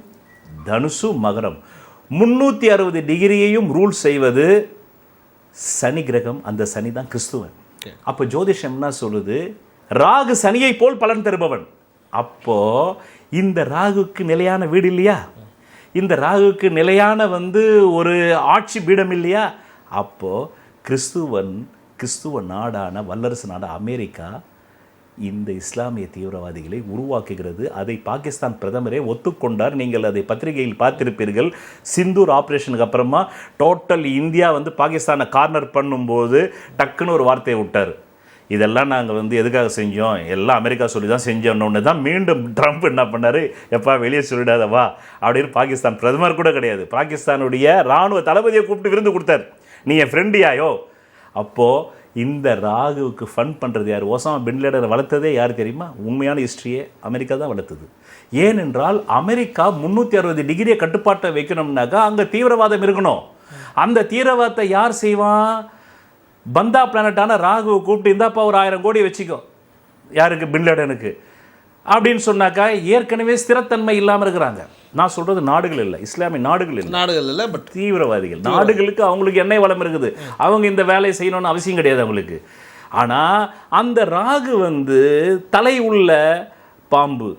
தனுசு, மகரம் 360 டிகிரியையும் ரூல் செய்வது சனி கிரகம். அந்த சனி தான் கிறிஸ்துவன். அப்போ ஜோதிஷம் என்ன சொல்லுது? ராகு சனியை போல் பலன் தருபவன். அப்போ இந்த ராகுக்கு நிலையான வீடு இல்லையா? இந்த ராகுக்கு நிலையான வந்து ஒரு ஆட்சி பீடம் இல்லையா? அப்போ கிறிஸ்துவ நாடான வல்லரசு நாடு அமெரிக்கா இந்த இஸ்லாமிய தீவிரவாதிகளை உருவாக்குகிறது. அதை பாகிஸ்தான் பிரதமரே ஒத்துக்கொண்டார். நீங்கள் அதை பத்திரிகையில் பார்த்திருப்பீர்கள். சிந்தூர் ஆப்ரேஷனுக்கு அப்புறமா டோட்டல் இந்தியா வந்து பாகிஸ்தானை கார்னர் பண்ணும்போது டக்குன்னு ஒரு வார்த்தையை விட்டார். இதெல்லாம் நாங்கள் வந்து எதுக்காக செஞ்சோம், எல்லாம் அமெரிக்கா சொல்லி தான் செஞ்சோன்னு தான் மீண்டும் ட்ரம்ப் என்ன பண்ணார், எப்பா வெளியே சொல்லிடாதவா அப்படின்னு. பாகிஸ்தான் பிரதமர் கூட கிடையாது, பாகிஸ்தானுடைய இராணுவ தளபதியை கூப்பிட்டு விருந்து கொடுத்தார், நீ என் ஃப்ரெண்டியாயோ. அப்போது இந்த ராகுவுக்கு ஃபண்ட் பண்ணுறது யார்? ஒசாமா பின் லேடனை வளர்த்ததே யார் தெரியுமா? உண்மையான ஹிஸ்ட்ரியே அமெரிக்கா தான் வளர்த்தது. ஏனென்றால் அமெரிக்கா 360 டிகிரியை கட்டுப்பாட்டை வைக்கணும்னாக்கா அங்கே தீவிரவாதம் இருக்கணும். அந்த தீவிரவாதத்தை யார் செய்வான்? பந்தா பிளானட்டான ராகுவை கூப்பிட்டு இந்தாப்பா ஒரு 1000 கோடி வச்சுக்கோ, யாருக்கு? பின் லேடனுக்கு அப்படின்னு சொன்னாக்கா ஏற்கனவே ஸ்திரத்தன்மை இல்லாமல் இருக்கிறாங்க. நான் சொல்கிறது நாடுகள் இல்லை, இஸ்லாமிய நாடுகள் இல்லை, பட் தீவிரவாதிகள் நாடுகளுக்கு அவங்களுக்கு எண்ணெய் வளம் இருக்குது, அவங்க இந்த வேலையை செய்யணும்னு அவசியம் கிடையாது அவங்களுக்கு. ஆனால் அந்த ராகு வந்து தலை உள்ள பாம்பு,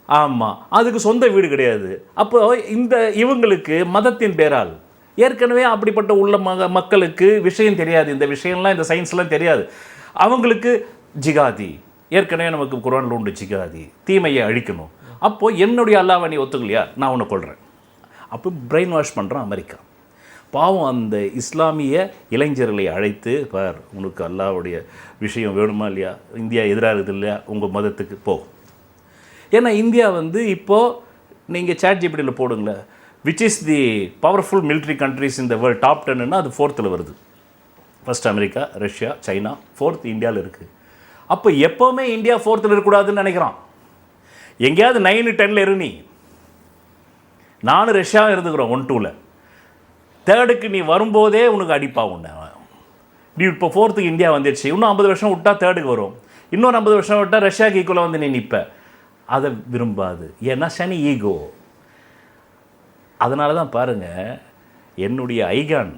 ஆமாம், அதுக்கு சொந்த வீடு கிடையாது. அப்போ இந்த இவங்களுக்கு மதத்தின் பேரால் ஏற்கனவே அப்படிப்பட்ட உள்ள மக்களுக்கு விஷயம் தெரியாது, இந்த விஷயம்லாம் இந்த சயின்ஸ்லாம் தெரியாது. அவங்களுக்கு ஜிகாதி, ஏற்கனவே நமக்கு குர்ஆனில் உண்டு ஜிகாதி, தீமையை அழிக்கணும். அப்போது என்னுடைய அல்லாஹ்வை நீ ஒத்துக்கலையா, நான் உன்னை கொள்கிறேன். அப்போ பிரெயின் வாஷ் பண்ணுறான் அமெரிக்கா. பாவம் அந்த இஸ்லாமிய இளைஞர்களை அழைத்து, பார் உனக்கு அல்லாஹ்வுடைய விஷயம் வேணுமா இல்லையா, இந்தியா எதிராக இருக்குது இல்லையா உங்கள் மதத்துக்கு போ. ஏன்னா இந்தியா வந்து இப்போது நீங்கள் ChatGPTயில் போடுங்களேன், which is the powerful military countries இந்த வேர்ல்டு டாப் 10ன்னா அது 4th வருது. First America, Russia, China, 4th இந்தியாவில் இருக்குது. அப்போ எப்போவுமே இந்தியா 4th இருக்கக்கூடாதுன்னு நினைக்கிறான். எங்கேயாவது 9, 10 இரு. நானும் ரஷ்யாவும் இருந்துக்கிறோம் 1-2ல். தேர்டுக்கு நீ வரும்போதே உனக்கு அடிப்பா உன்னை. நீ இப்போ 4த்துக்கு இந்தியா வந்துடுச்சு, இன்னும் 50 வருஷம் விட்டா தேர்டுக்கு வரும், இன்னொரு 50 வருஷம் விட்டா ரஷ்யாவுக்கு ஈக்குவலாக வந்து நீ நிற்ப. அதை விரும்பாது, ஏன்னா சனி ஈகோ. அதனால தான் பாருங்கள், என்னுடைய ஐகான்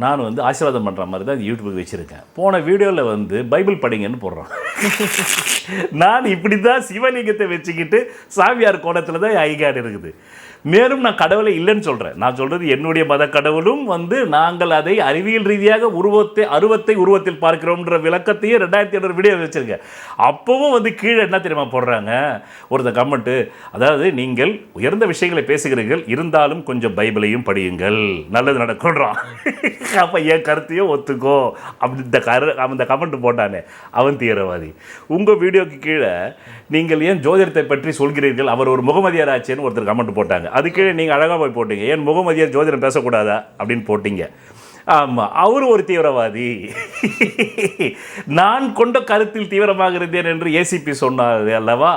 நான் வந்து ஆசீர்வாதம் பண்ணுற மாதிரி தான் யூடியூபுக்கு வச்சுருக்கேன். போன வீடியோவில் வந்து பைபிள் படிங்கன்னு போடுறான். நான் இப்படி தான் சிவலிங்கத்தை வச்சுக்கிட்டு சாமியார் கோணத்தில் தான் ஐகான் இருக்குது. மேலும் நான் கடவுளை இல்லைன்னு சொல்கிறேன். நான் சொல்கிறது என்னுடைய மத கடவுளும் வந்து நாங்கள் அதை அறிவியல் ரீதியாக அருவத்தை உருவத்தில் பார்க்கிறோம்ன்ற விளக்கத்தையும் 2800 வீடியோ வச்சுருக்கேன். அப்போவும் வந்து கீழே என்ன தெரியுமா போடுறாங்க, ஒருத்த கமெண்ட்டு, அதாவது நீங்கள் உயர்ந்த விஷயங்களை பேசுகிறீர்கள், இருந்தாலும் கொஞ்சம் பைபிளையும் படியுங்கள், நல்லது நடக்கும்ன்றான். அப்போ என் கருத்தையும் ஒத்துக்கோ அப்படி அந்த கமெண்ட் போட்டானே, அவன் தீவிரவாதி. உங்கள் வீடியோக்கு கீழே நீங்கள் ஏன் ஜோதிடத்தை பற்றி சொல்கிறீர்கள், அவர் ஒரு முகமதியார் ஆச்சேன்னு ஒருத்தர் கமெண்ட் போட்டாங்க. அதுக்கு நீங்கள் அழகாக போய் போட்டீங்க, ஏன் முகமதியார் ஜோதிடம் பேசக்கூடாதா அப்படின்னு போட்டீங்க. ஆமாம், அவர் ஒரு தீவிரவாதி. நான் கொண்ட கருத்தில் தீவிரமாக இருந்தேன் என்று ஏசிபி சொன்னார் அல்லவா,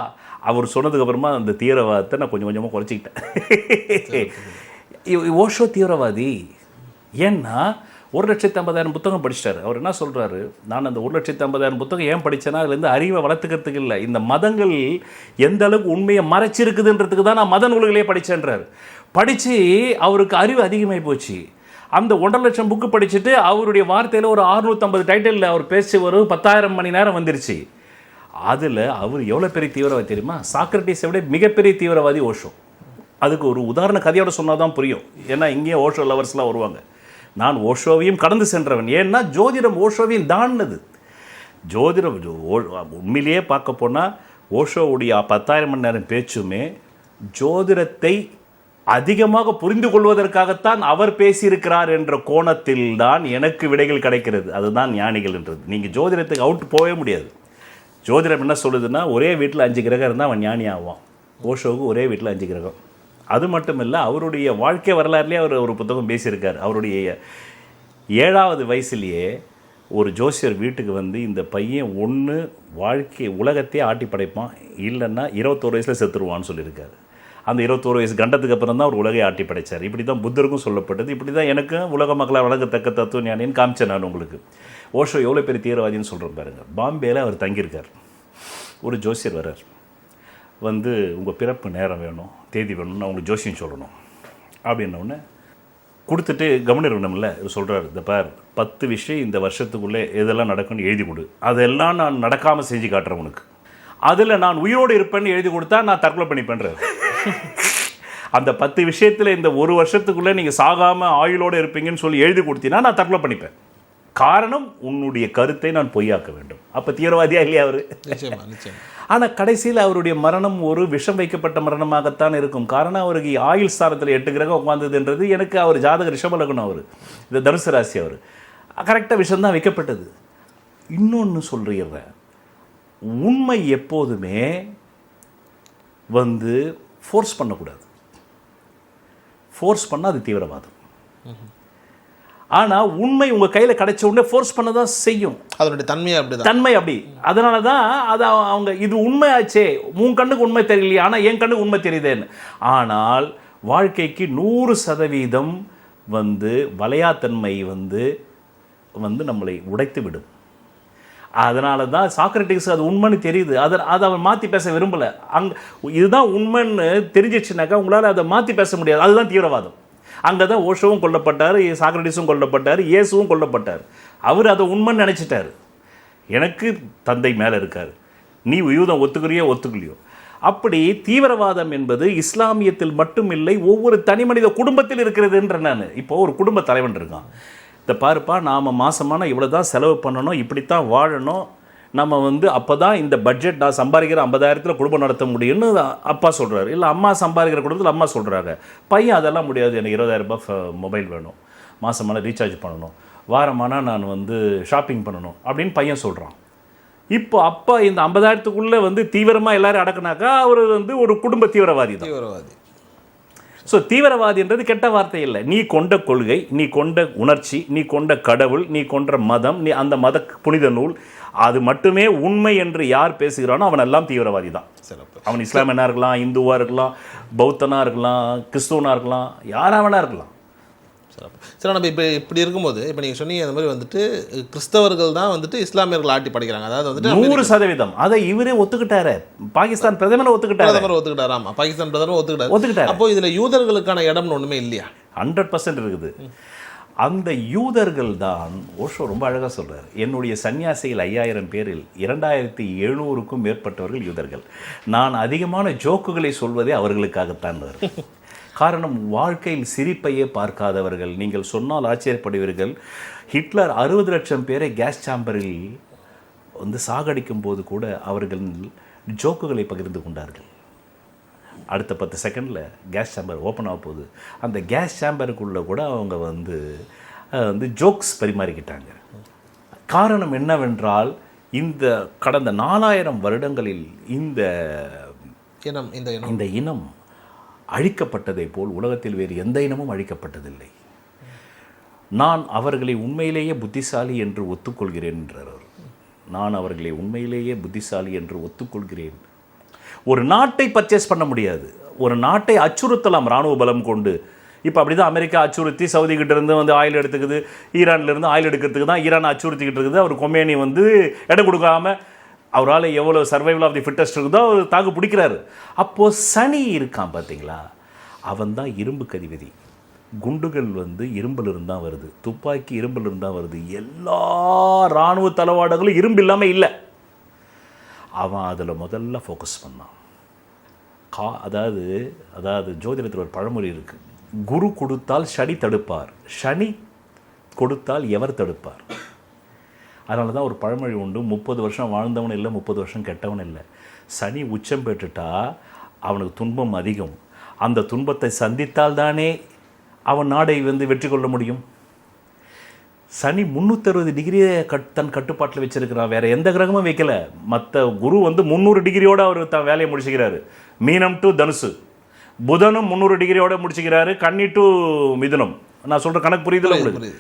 அவர் சொன்னதுக்கு அப்புறமா அந்த தீவிரவாதத்தை நான் கொஞ்சம் கொஞ்சமாக குறைச்சிக்கிட்டேன். ஓஷோ தீவிரவாதி. ஏன்னா 1,50,000 புத்தகம் படிச்சிட்டாரு. அவர் என்ன சொல்கிறாரு, நான் அந்த 1,50,000 புத்தகம் ஏன் படித்தேன்னா அதுலேருந்து அறிவை வளர்த்துக்கிறதுக்கு இல்லை, இந்த மதங்கள் எந்த அளவுக்கு உண்மையை மறைச்சிருக்குதுன்றதுக்கு தான் நான் மத நூல்களே படித்தேன்றார். படித்து அவருக்கு அறிவு அதிகமாகி போச்சு. அந்த 1,50,000 புக்கு படிச்சுட்டு அவருடைய வார்த்தையில் ஒரு 650 டைட்டிலில் அவர் பேசி ஒரு 10,000 மணி நேரம் வந்துருச்சு. அதில் அவர் எவ்வளோ பெரிய தீவிரவாதி தெரியுமா? சாக்ரட்டிஸை விட மிகப்பெரிய தீவிரவாதி ஓஷோ. அதுக்கு ஒரு உதாரண கதையோட சொன்னால் தான் புரியும். ஏன்னா இங்கேயும் ஓஷோ லவர்ஸ்லாம் வருவாங்க. நான் ஓஷோவையும் கடந்து சென்றவன். ஏன்னா ஜோதிடம் ஓஷோவையும் தாண்டினது. ஜோதிடம் உண்மையிலேயே பார்க்க போனால் ஓஷோவுடைய 10,000 மணி நேரம் பேச்சுமே ஜோதிடத்தை அதிகமாக புரிந்து கொள்வதற்காகத்தான் அவர் பேசியிருக்கிறார் என்ற கோணத்தில் தான் எனக்கு விடைகள் கிடைக்கிறது. அதுதான் ஞானிகள் என்றது. நீங்கள் ஜோதிடத்துக்கு அவுட் போகவே முடியாது. ஜோதிடம் என்ன சொல்லுதுன்னா, ஒரே வீட்டில் 5 கிரகம் இருந்தால் அவன் ஞானி ஆவான். ஓஷோவுக்கு ஒரே வீட்டில் 5 கிரகம். அது மட்டும் இல்லை, அவருடைய வாழ்க்கை வரலாறுலேயே அவர் ஒரு புத்தகம் பேசியிருக்கார். அவருடைய 7வது வயசுலேயே ஒரு ஜோசியர் வீட்டுக்கு வந்து, இந்த பையன் ஒன்று வாழ்க்கை உலகத்தையே ஆட்டி படைப்பான், இல்லைன்னா 21 வயசில் செத்துருவான்னு சொல்லியிருக்காரு. அந்த 21 வயசு கண்டத்துக்கு அப்புறம் தான் அவர் உலகை ஆட்டி படைத்தார். இப்படி தான் புத்தருக்கும் சொல்லப்பட்டது. இப்படி தான் எனக்கும் உலக மக்களால் வழங்கத்தக்க தத்துவ ஞானின்னு காமிச்சேன் நான் உங்களுக்கு. ஓஷோ எவ்வளோ பெரிய தீவிரவாதின்னு சொல்கிறேன் பாருங்கள். பாம்பேயில் அவர் தங்கியிருக்கார். ஒரு ஜோசியர் வர்றார், வந்து உங்கள் பிறப்பு நேரம் வேணும், தேதி வேணும்னு அவங்களுக்கு ஜோசியம் சொல்லணும் அப்படின்னோடனே கொடுத்துட்டு கவனிக்கணும்ல. இவர் சொல்கிறார், இந்த பார் 10 விஷயம் இந்த வருஷத்துக்குள்ளே எதெல்லாம் நடக்கும்னு எழுதி கொடு, அதெல்லாம் நான் நடக்காமல் செஞ்சு காட்டுறேன் உனக்கு. அதில் நான் உயிரோடு இருப்பேன்னு எழுதி கொடுத்தா நான் தற்கொலை பண்ணிப்பேன்றார். அந்த 10 விஷயத்தில் இந்த ஒரு வருஷத்துக்குள்ளே நீங்கள் சாகாமல் ஆயுளோடு இருப்பீங்கன்னு சொல்லி எழுதி கொடுத்தீங்கன்னா நான் தற்கொலை பண்ணிப்பேன். காரணம், உன்னுடைய கருத்தை நான் பொய்யாக்க வேண்டும். அப்போ தீவிரவாதியா இல்லையா அவர்? ஆனால் கடைசியில் அவருடைய மரணம் ஒரு விஷம் வைக்கப்பட்ட மரணமாகத்தான் இருக்கும். காரணம், அவருக்கு ஆயுள் ஸ்தானத்தில் 8 கிரகம் உட்கார்ந்ததுன்றது எனக்கு அவர் ஜாதக ரிஷபலகனம், அவர் இந்த தனுசு ராசி, அவர் கரெக்டாக விஷம்தான் வைக்கப்பட்டது. இன்னொன்று சொல்கிறேன், உண்மை எப்போதுமே வந்து ஃபோர்ஸ் பண்ணக்கூடாது. ஃபோர்ஸ் பண்ணால் அது தீவிரவாதம். ஆனால் உண்மை உங்கள் கையில் கிடைச்ச உடனே ஃபோர்ஸ் பண்ண தான் செய்யும். அதனுடைய தன்மை அப்படி. அதனால தான் அது அவங்க இது உண்மை ஆச்சே, உன் கண்ணுக்கு உண்மை தெரியலையே, ஆனால் என் கண்ணுக்கு உண்மை தெரியுதேன்னு. ஆனால் வாழ்க்கைக்கு 100% வந்து வளையாத்தன்மை வந்து நம்மளை உடைத்து விடும். அதனால தான் சாக்ரட்டிஸ் அது உண்மைன்னு தெரியுது, அதை அவன் மாற்றி பேச விரும்பலை. இதுதான் உண்மைன்னு தெரிஞ்சிச்சுனாக்கா உங்களால் அதை மாற்றி பேச முடியாது. அதுதான் தீவிரவாதம். அங்கே தான் ஓஷோவும் கொல்லப்பட்டார், சாக்ரட்டிஸும் கொல்லப்பட்டார், இயேசுவும் கொல்லப்பட்டார். அவர் அதை உண்மைன்னு நினச்சிட்டார். எனக்கு தந்தை மேலே இருக்கார், நீ யூதம் ஒத்துக்கலையோ. அப்படி தீவிரவாதம் என்பது இஸ்லாமியத்தில் மட்டும் இல்லை, ஒவ்வொரு தனி மனித குடும்பத்தில் இருக்கிறதுன்ற. நான் இப்போது ஒரு குடும்ப தலைவன் இருக்கான், இந்த பாருப்பா நாம் மாதமான இவ்வளோ தான் செலவு பண்ணணும், இப்படித்தான் வாழணும், நம்ம வந்து அப்போ தான் இந்த பட்ஜெட் நான் சம்பாதிக்கிற 50,000 குடும்பம் நடத்த முடியும்னு அப்பா சொல்கிறாரு. இல்லை அம்மா சம்பாதிக்கிற குடும்பத்தில் அம்மா சொல்கிறாங்க. பையன் அதெல்லாம் முடியாது, எனக்கு 20,000 மொபைல் வேணும், மாதமான ரீசார்ஜ் பண்ணணும், வாரமானால் நான் வந்து ஷாப்பிங் பண்ணணும் அப்படின்னு பையன் சொல்கிறான். இப்போ அப்பா இந்த 50,000 வந்து தீவிரமாக எல்லோரும் அடக்குனாக்கா அவர் வந்து ஒரு குடும்ப தீவிரவாதி தான். ஸோ தீவிரவாதின்றது கெட்ட வார்த்தை இல்லை. நீ கொண்ட கொள்கை, நீ கொண்ட உணர்ச்சி, நீ கொண்ட கடவுள், நீ கொண்ட மதம், நீ அந்த மத புனித நூல், அது மட்டுமே உண்மை என்று யார் பேசுகிறானோ அவன் எல்லாம் தீவிரவாதி தான். அவன் இஸ்லாமியனா இருக்கலாம், இந்துவா இருக்கலாம், பௌத்தனா இருக்கலாம், கிறிஸ்துவனா இருக்கலாம், யாராவனா இருக்கலாம். சரி, நம்ம இப்போ இப்படி இருக்கும்போது இப்போ நீங்கள் சொன்னீங்க அந்த மாதிரி வந்துட்டு கிறிஸ்தவர்கள் தான் வந்துட்டு இஸ்லாமியர்கள் ஆட்டி படிக்கிறாங்க. அதாவது வந்துட்டு 100% அதை இவரே ஒத்துக்கிட்டாரு. பாகிஸ்தான் பிரதமர் ஒத்துக்கிட்டாரு. ஆமாம், பாகிஸ்தான் பிரதமர் ஒத்துக்கிட்டாரு. அப்போ இதில் யூதர்களுக்கான இடம்னு ஒன்றுமே இல்லையா? 100% இருக்குது. அந்த யூதர்கள் தான் ஓஷோ ரொம்ப அழகாக சொல்கிறார். என்னுடைய சன்னியாசிகள் 5000 பேரில் 2700க்கும் மேற்பட்டவர்கள் யூதர்கள். நான் அதிகமான ஜோக்குகளை சொல்வதே அவர்களுக்காகத்தான். காரணம், வாழ்க்கையில் சிரிப்பையே பார்க்காதவர்கள். நீங்கள் சொன்னால் ஆச்சரியப்படுவீர்கள். ஹிட்லர் 60 லட்சம் பேரை கேஸ் சாம்பரில் வந்து சாகடிக்கும் போது கூட அவர்கள் ஜோக்குகளை பகிர்ந்து கொண்டார்கள். அடுத்த 10 செகண்டில் கேஸ் சாம்பர் ஓப்பன் ஆக போகுது. அந்த கேஸ் சாம்பருக்குள்ளே கூட அவங்க வந்து ஜோக்ஸ் பரிமாறிக்கிட்டாங்க. காரணம் என்னவென்றால், இந்த கடந்த 4000 வருடங்களில் இந்த இனம் அழிக்கப்பட்டதை போல் உலகத்தில் வேறு எந்த இனமும் அழிக்கப்பட்டதில்லை. நான் அவர்களை உண்மையிலேயே புத்திசாலி என்று ஒத்துக்கொள்கிறேன் என்றார். நான் அவர்களை உண்மையிலேயே புத்திசாலி என்று ஒத்துக்கொள்கிறேன். ஒரு நாட்டை பர்ச்சேஸ் பண்ண முடியாது, ஒரு நாட்டை அச்சுறுத்தலாம் இராணுவ பலம் கொண்டு. இப்போ அப்படி தான் அமெரிக்கா அச்சுறுத்தி சவுதிக்கிட்ட இருந்து வந்து ஆயில் எடுத்துக்குது, ஈரான்லேருந்து ஆயில் எடுக்கிறதுக்கு தான் ஈரான் அச்சுறுத்திக்கிட்டு இருக்குது. அவர் கொமேனி வந்து இடம் கொடுக்காம அவரால் எவ்வளோ சர்வைவல் ஆஃப் தி ஃபிட்டஸ்ட் இருக்குதோ அவர் தாக்கு பிடிக்கிறாரு. அப்போது சனி இருக்கான் பார்த்தீங்களா, அவன் தான் இரும்பு கதிபதி. குண்டுகள் வந்து இரும்பிலிருந்து தான் வருது, துப்பாக்கி இரும்பிலிருந்து தான் வருது. எல்லா இராணுவ தளவாடங்களும் இரும்பு இல்லாமல் இல்லை. அவன் அதில் முதல்ல ஃபோக்கஸ் பண்ணான். அதாவது ஜோதிடத்தில் ஒரு பழமொழி இருக்குது, குரு கொடுத்தால் சனி தடுப்பார், சனி கொடுத்தால் எவர் தடுப்பார். அதனால தான் ஒரு பழமொழி உண்டு, 30 வருஷம் வாழ்ந்தவன் இல்லை, 30 வருஷம் கெட்டவன் இல்லை. சனி உச்சம் பெற்றுட்டா அவனுக்கு துன்பம் அதிகம். அந்த துன்பத்தை சந்தித்தால் தானே அவன் நாடை வந்து வெற்றி கொள்ள முடியும். சனி 360 டிகிரியை தன் கட்டுப்பாட்டில் வச்சிருக்கிறான். வேற எந்த கிரகமும் வைக்கல. மற்ற குரு வந்து 300 டிகிரியோடு அவர் தன் வேலையை முடிச்சுக்கிறாரு. மீனம் டு தனுசு. புதனும் 300 டிகிரியோட முடிச்சுக்கிறாரு. கன்னி டு மிதுனம். நான் சொல்கிற கணக்கு புரியுதுல உங்களுக்கு?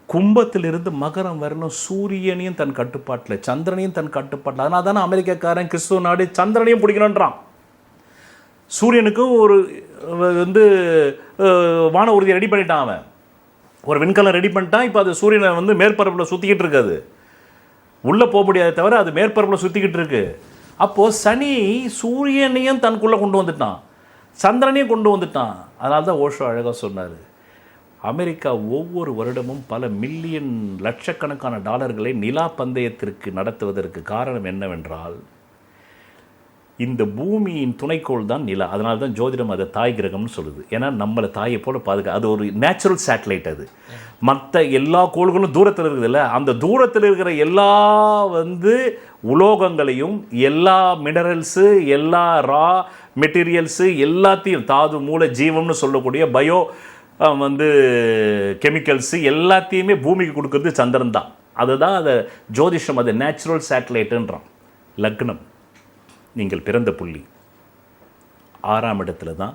கும்பத்திலிருந்து மகரம் வரணும். சூரியனையும் தன் கட்டுப்பாட்டில், சந்திரனையும் தன் கட்டுப்பாட்டில். அதனால தானே அமெரிக்காக்காரன் கிறிஸ்துவ நாடு சந்திரனையும் பிடிக்கணுன்றான். சூரியனுக்கும் ஒரு வந்து வான உறுதியை ரெடி பண்ணிட்டான். அவன் ஒரு விண்கலம் ரெடி பண்ணிட்டான். இப்போ அது சூரியனை வந்து மேற்பரப்பில் சுற்றிக்கிட்டு இருக்காது, உள்ளே போக முடியாத தவிர அது மேற்பரப்பில் சுற்றிக்கிட்டு இருக்கு. அப்போது சனி சூரியனையும் தனக்குள்ளே கொண்டு வந்துட்டான், சந்திரனையும் கொண்டு வந்துட்டான். அதனால தான் ஓஷோ அழகாக சொன்னார், அமெரிக்கா ஒவ்வொரு வருடமும் பல மில்லியன் லட்சக்கணக்கான டாலர்களை நிலா பந்தயத்திற்கு நடத்துவதற்கு காரணம் என்னவென்றால், இந்த பூமியின் துணைக்கோள் தான் நிலா. அதனால தான் ஜோதிடம் அதை தாய் கிரகம்னு சொல்லுது. ஏன்னா நம்மளை தாயை போல அது ஒரு நேச்சுரல் சேட்டலைட். அது மற்ற எல்லா கோள்களும் தூரத்தில் இருக்குதுல்ல, அந்த தூரத்தில் இருக்கிற எல்லா வந்து உலோகங்களையும், எல்லா மினரல்ஸு, எல்லா ரா மெட்டீரியல்ஸு எல்லாத்தையும், தாது மூல ஜீவம்னு சொல்லக்கூடிய பயோ வந்து கெமிக்கல்ஸு எல்லாத்தையுமே பூமிக்கு கொடுக்கறது சந்திரன் தான். அதுதான் அதை ஜோதிஷம், அது நேச்சுரல் சேட்டலைட்டுன்றான். லக்னம் நீங்கள் பிறந்த புள்ளி 6ஆம் இடத்துல தான்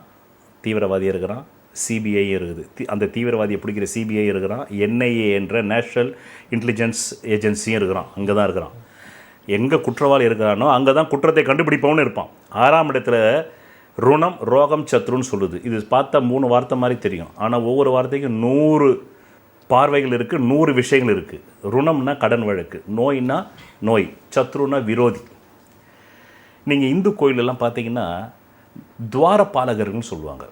தீவிரவாதி இருக்கிறான், சிபிஐ இருக்குது. அந்த தீவிரவாதியை பிடிக்கிற சிபிஐ இருக்கிறான், என்ஐஏ என்ற நேஷ்னல் இன்டெலிஜென்ஸ் ஏஜென்சியும் இருக்கிறான். அங்கே தான் இருக்கிறான். எங்கே குற்றவாளி இருக்கிறானோ அங்கே தான் குற்றத்தை கண்டுபிடிப்பவனு இருப்பான். 6ஆம் இடத்துல ருணம், ரோகம், சத்ருன்னு சொல்லுது. இது பார்த்தா 3 வார்த்தை மாதிரி தெரியும், ஆனால் ஒவ்வொரு வார்த்தைக்கும் 100 பார்வைகள் இருக்குது, 100 விஷயங்கள் இருக்குது. ருணம்னா கடன் வழக்கு, நோய்னா நோய், சத்ருனா விரோதி. நீங்கள் இந்து கோயிலெல்லாம் பார்த்தீங்கன்னா துவாரபாலகர்கள்னு சொல்லுவாங்க.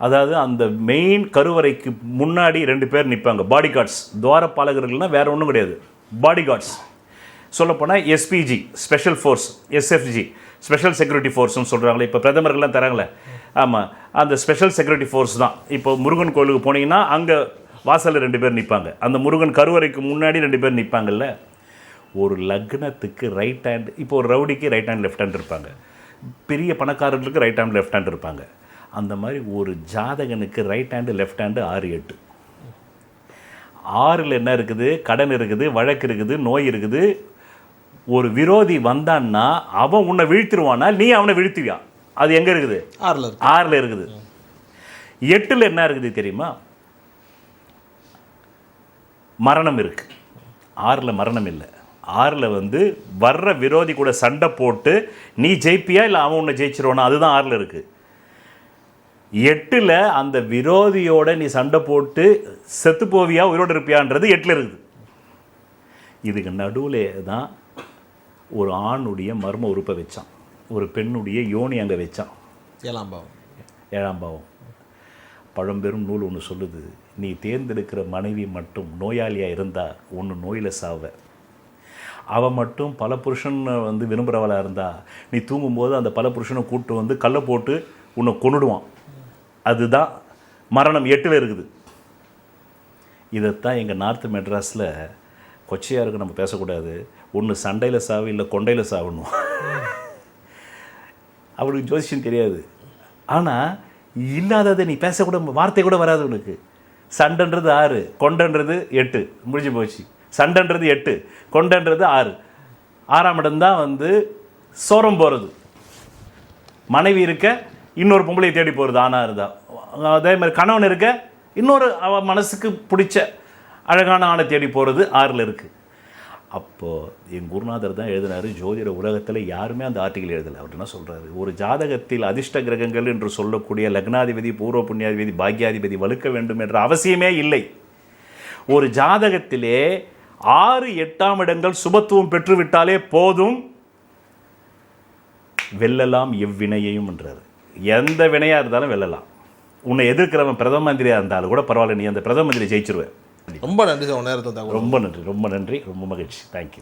அதாவது அந்த மெயின் கருவறைக்கு முன்னாடி 2 பேர் நிற்பாங்க, பாடி கார்ட்ஸ். துவாரபாலகர்கள்னால் வேறு ஒன்றும் கிடையாது, பாடி கார்ட்ஸ். சொல்லப்போனால் SPG special force, SFG special security ஃபோர்ஸ்னு சொல்கிறாங்களே, இப்போ பிரதமர்கள்லாம் தராங்களே, ஆமாம், அந்த ஸ்பெஷல் செக்யூரிட்டி ஃபோர்ஸ் தான். இப்போ முருகன் கோயிலுக்கு போனீங்கன்னா அங்கே வாசலில் 2 பேர் நிற்பாங்க, அந்த முருகன் கருவறைக்கு முன்னாடி 2 பேர் நிற்பாங்கல்ல. ஒரு லக்னத்துக்கு ரைட் ஹேண்ட், இப்போ ஒரு ரவுடிக்கு ரைட் ஹேண்ட் லெஃப்ட் ஹேண்ட் இருப்பாங்க, பெரிய பணக்காரர்களுக்கு ரைட் ஹேண்ட் லெஃப்ட் ஹேண்ட் இருப்பாங்க. அந்த மாதிரி ஒரு ஜாதகனுக்கு ரைட் ஹேண்டு லெஃப்ட் ஹேண்டு 6, 8. 6ல் என்ன இருக்குது? கடன் இருக்குது, வழக்கு இருக்குது, நோய் இருக்குது. ஒரு விரோதி வந்தான்னா அவன் உன்னை வீழ்த்திடுவானா, நீ அவனை வீழ்த்துவியா? அது எங்கே இருக்குது? 6ல் இருக்குது. 8ல் என்ன இருக்குது தெரியுமா? மரணம் இருக்கு. 6ல் மரணம் இல்லை. 6ல் வந்து வர்ற விரோதி கூட சண்டை போட்டு நீ ஜெயிப்பியா இல்லை அவன் உன்னை ஜெயிச்சிருவானா, அதுதான் 6ல் இருக்கு. 8ல் அந்த விரோதியோட நீ சண்டை போட்டு செத்து போவியா உயிரோடு இருப்பியான்றது 8ல் இருக்குது. இதுக்கு நடுவில் தான் ஒரு ஆணுடைய மர்ம உறுப்பை வச்சான், ஒரு பெண்ணுடைய யோனி அங்கே வச்சான். 7ஆம் பாவம். பழம்பெரும் நூல் ஒன்று சொல்லுது, நீ தேர்ந்தெடுக்கிற மனைவி மட்டும் நோயாளியாக இருந்தால் ஒன்று நோயில் சாவ, அவன் மட்டும் பல புருஷன் வந்து விரும்புகிறவளாக இருந்தால் நீ தூங்கும்போது அந்த பல புருஷனை கூப்பிட்டு வந்து கல்லை போட்டு உன்னை கொன்னுடுவான். அதுதான் மரணம் 8ல் இருக்குது. இதைத்தான் எங்கள் நார்த் மெட்ராஸில் கொச்சையாக இருக்கு, நம்ம பேசக்கூடாது, ஒன்று சண்டையில் சாவு இல்லை கொண்டையில் சாவணும். அவனுக்கு ஜோசியம் தெரியாது. ஆனால் இல்லாததை நீ பேசக்கூட வார்த்தை கூட வராது உனக்கு. சண்டைன்றது 6, கொண்டன்றது 8, முடிஞ்சு போச்சு. சண்டைன்றது 8, கொண்டன்றது 6. 6ஆம் இடம்தான் வந்து சோரம் போகிறது. மனைவி இருக்க இன்னொரு பொம்பளையை தேடி போகிறது ஆணாக இருந்தால். அதே மாதிரி கணவன் இருக்க இன்னொரு அவன் மனசுக்கு பிடிச்ச அழகான ஆணை தேடி போகிறது 6ல் இருக்குது. அப்போது என் குருநாதர் தான் எழுதினார், ஜோதிட உலகத்தில் யாருமே அந்த ஆர்டிக்கல் எழுதலை. அவர் என்ன சொல்கிறாரு, ஒரு ஜாதகத்தில் அதிர்ஷ்ட கிரகங்கள் என்று சொல்லக்கூடிய லக்னாதிபதி, பூர்வ புண்ணியாதிபதி, பாக்யாதிபதி வலுக்க வேண்டும் என்ற அவசியமே இல்லை. ஒரு ஜாதகத்திலே 6, 8ஆம் இடங்கள் சுபத்துவம் பெற்றுவிட்டாலே போதும், வெல்லலாம் எவ்வினையையும் என்றார். எந்த வினையாக இருந்தாலும் வெல்லலாம். உன்னை எதிர்க்கிறவன் பிரதம மந்திரியாக இருந்தாலும் கூட பரவாயில்ல, நீ அந்த பிரதம மந்திரி ஜெயிச்சிருவேன். ரொம்ப நன்றி சார், நேரத்தை ரொம்ப நன்றி, ரொம்ப நன்றி, ரொம்ப மகிழ்ச்சி. தேங்க்யூ.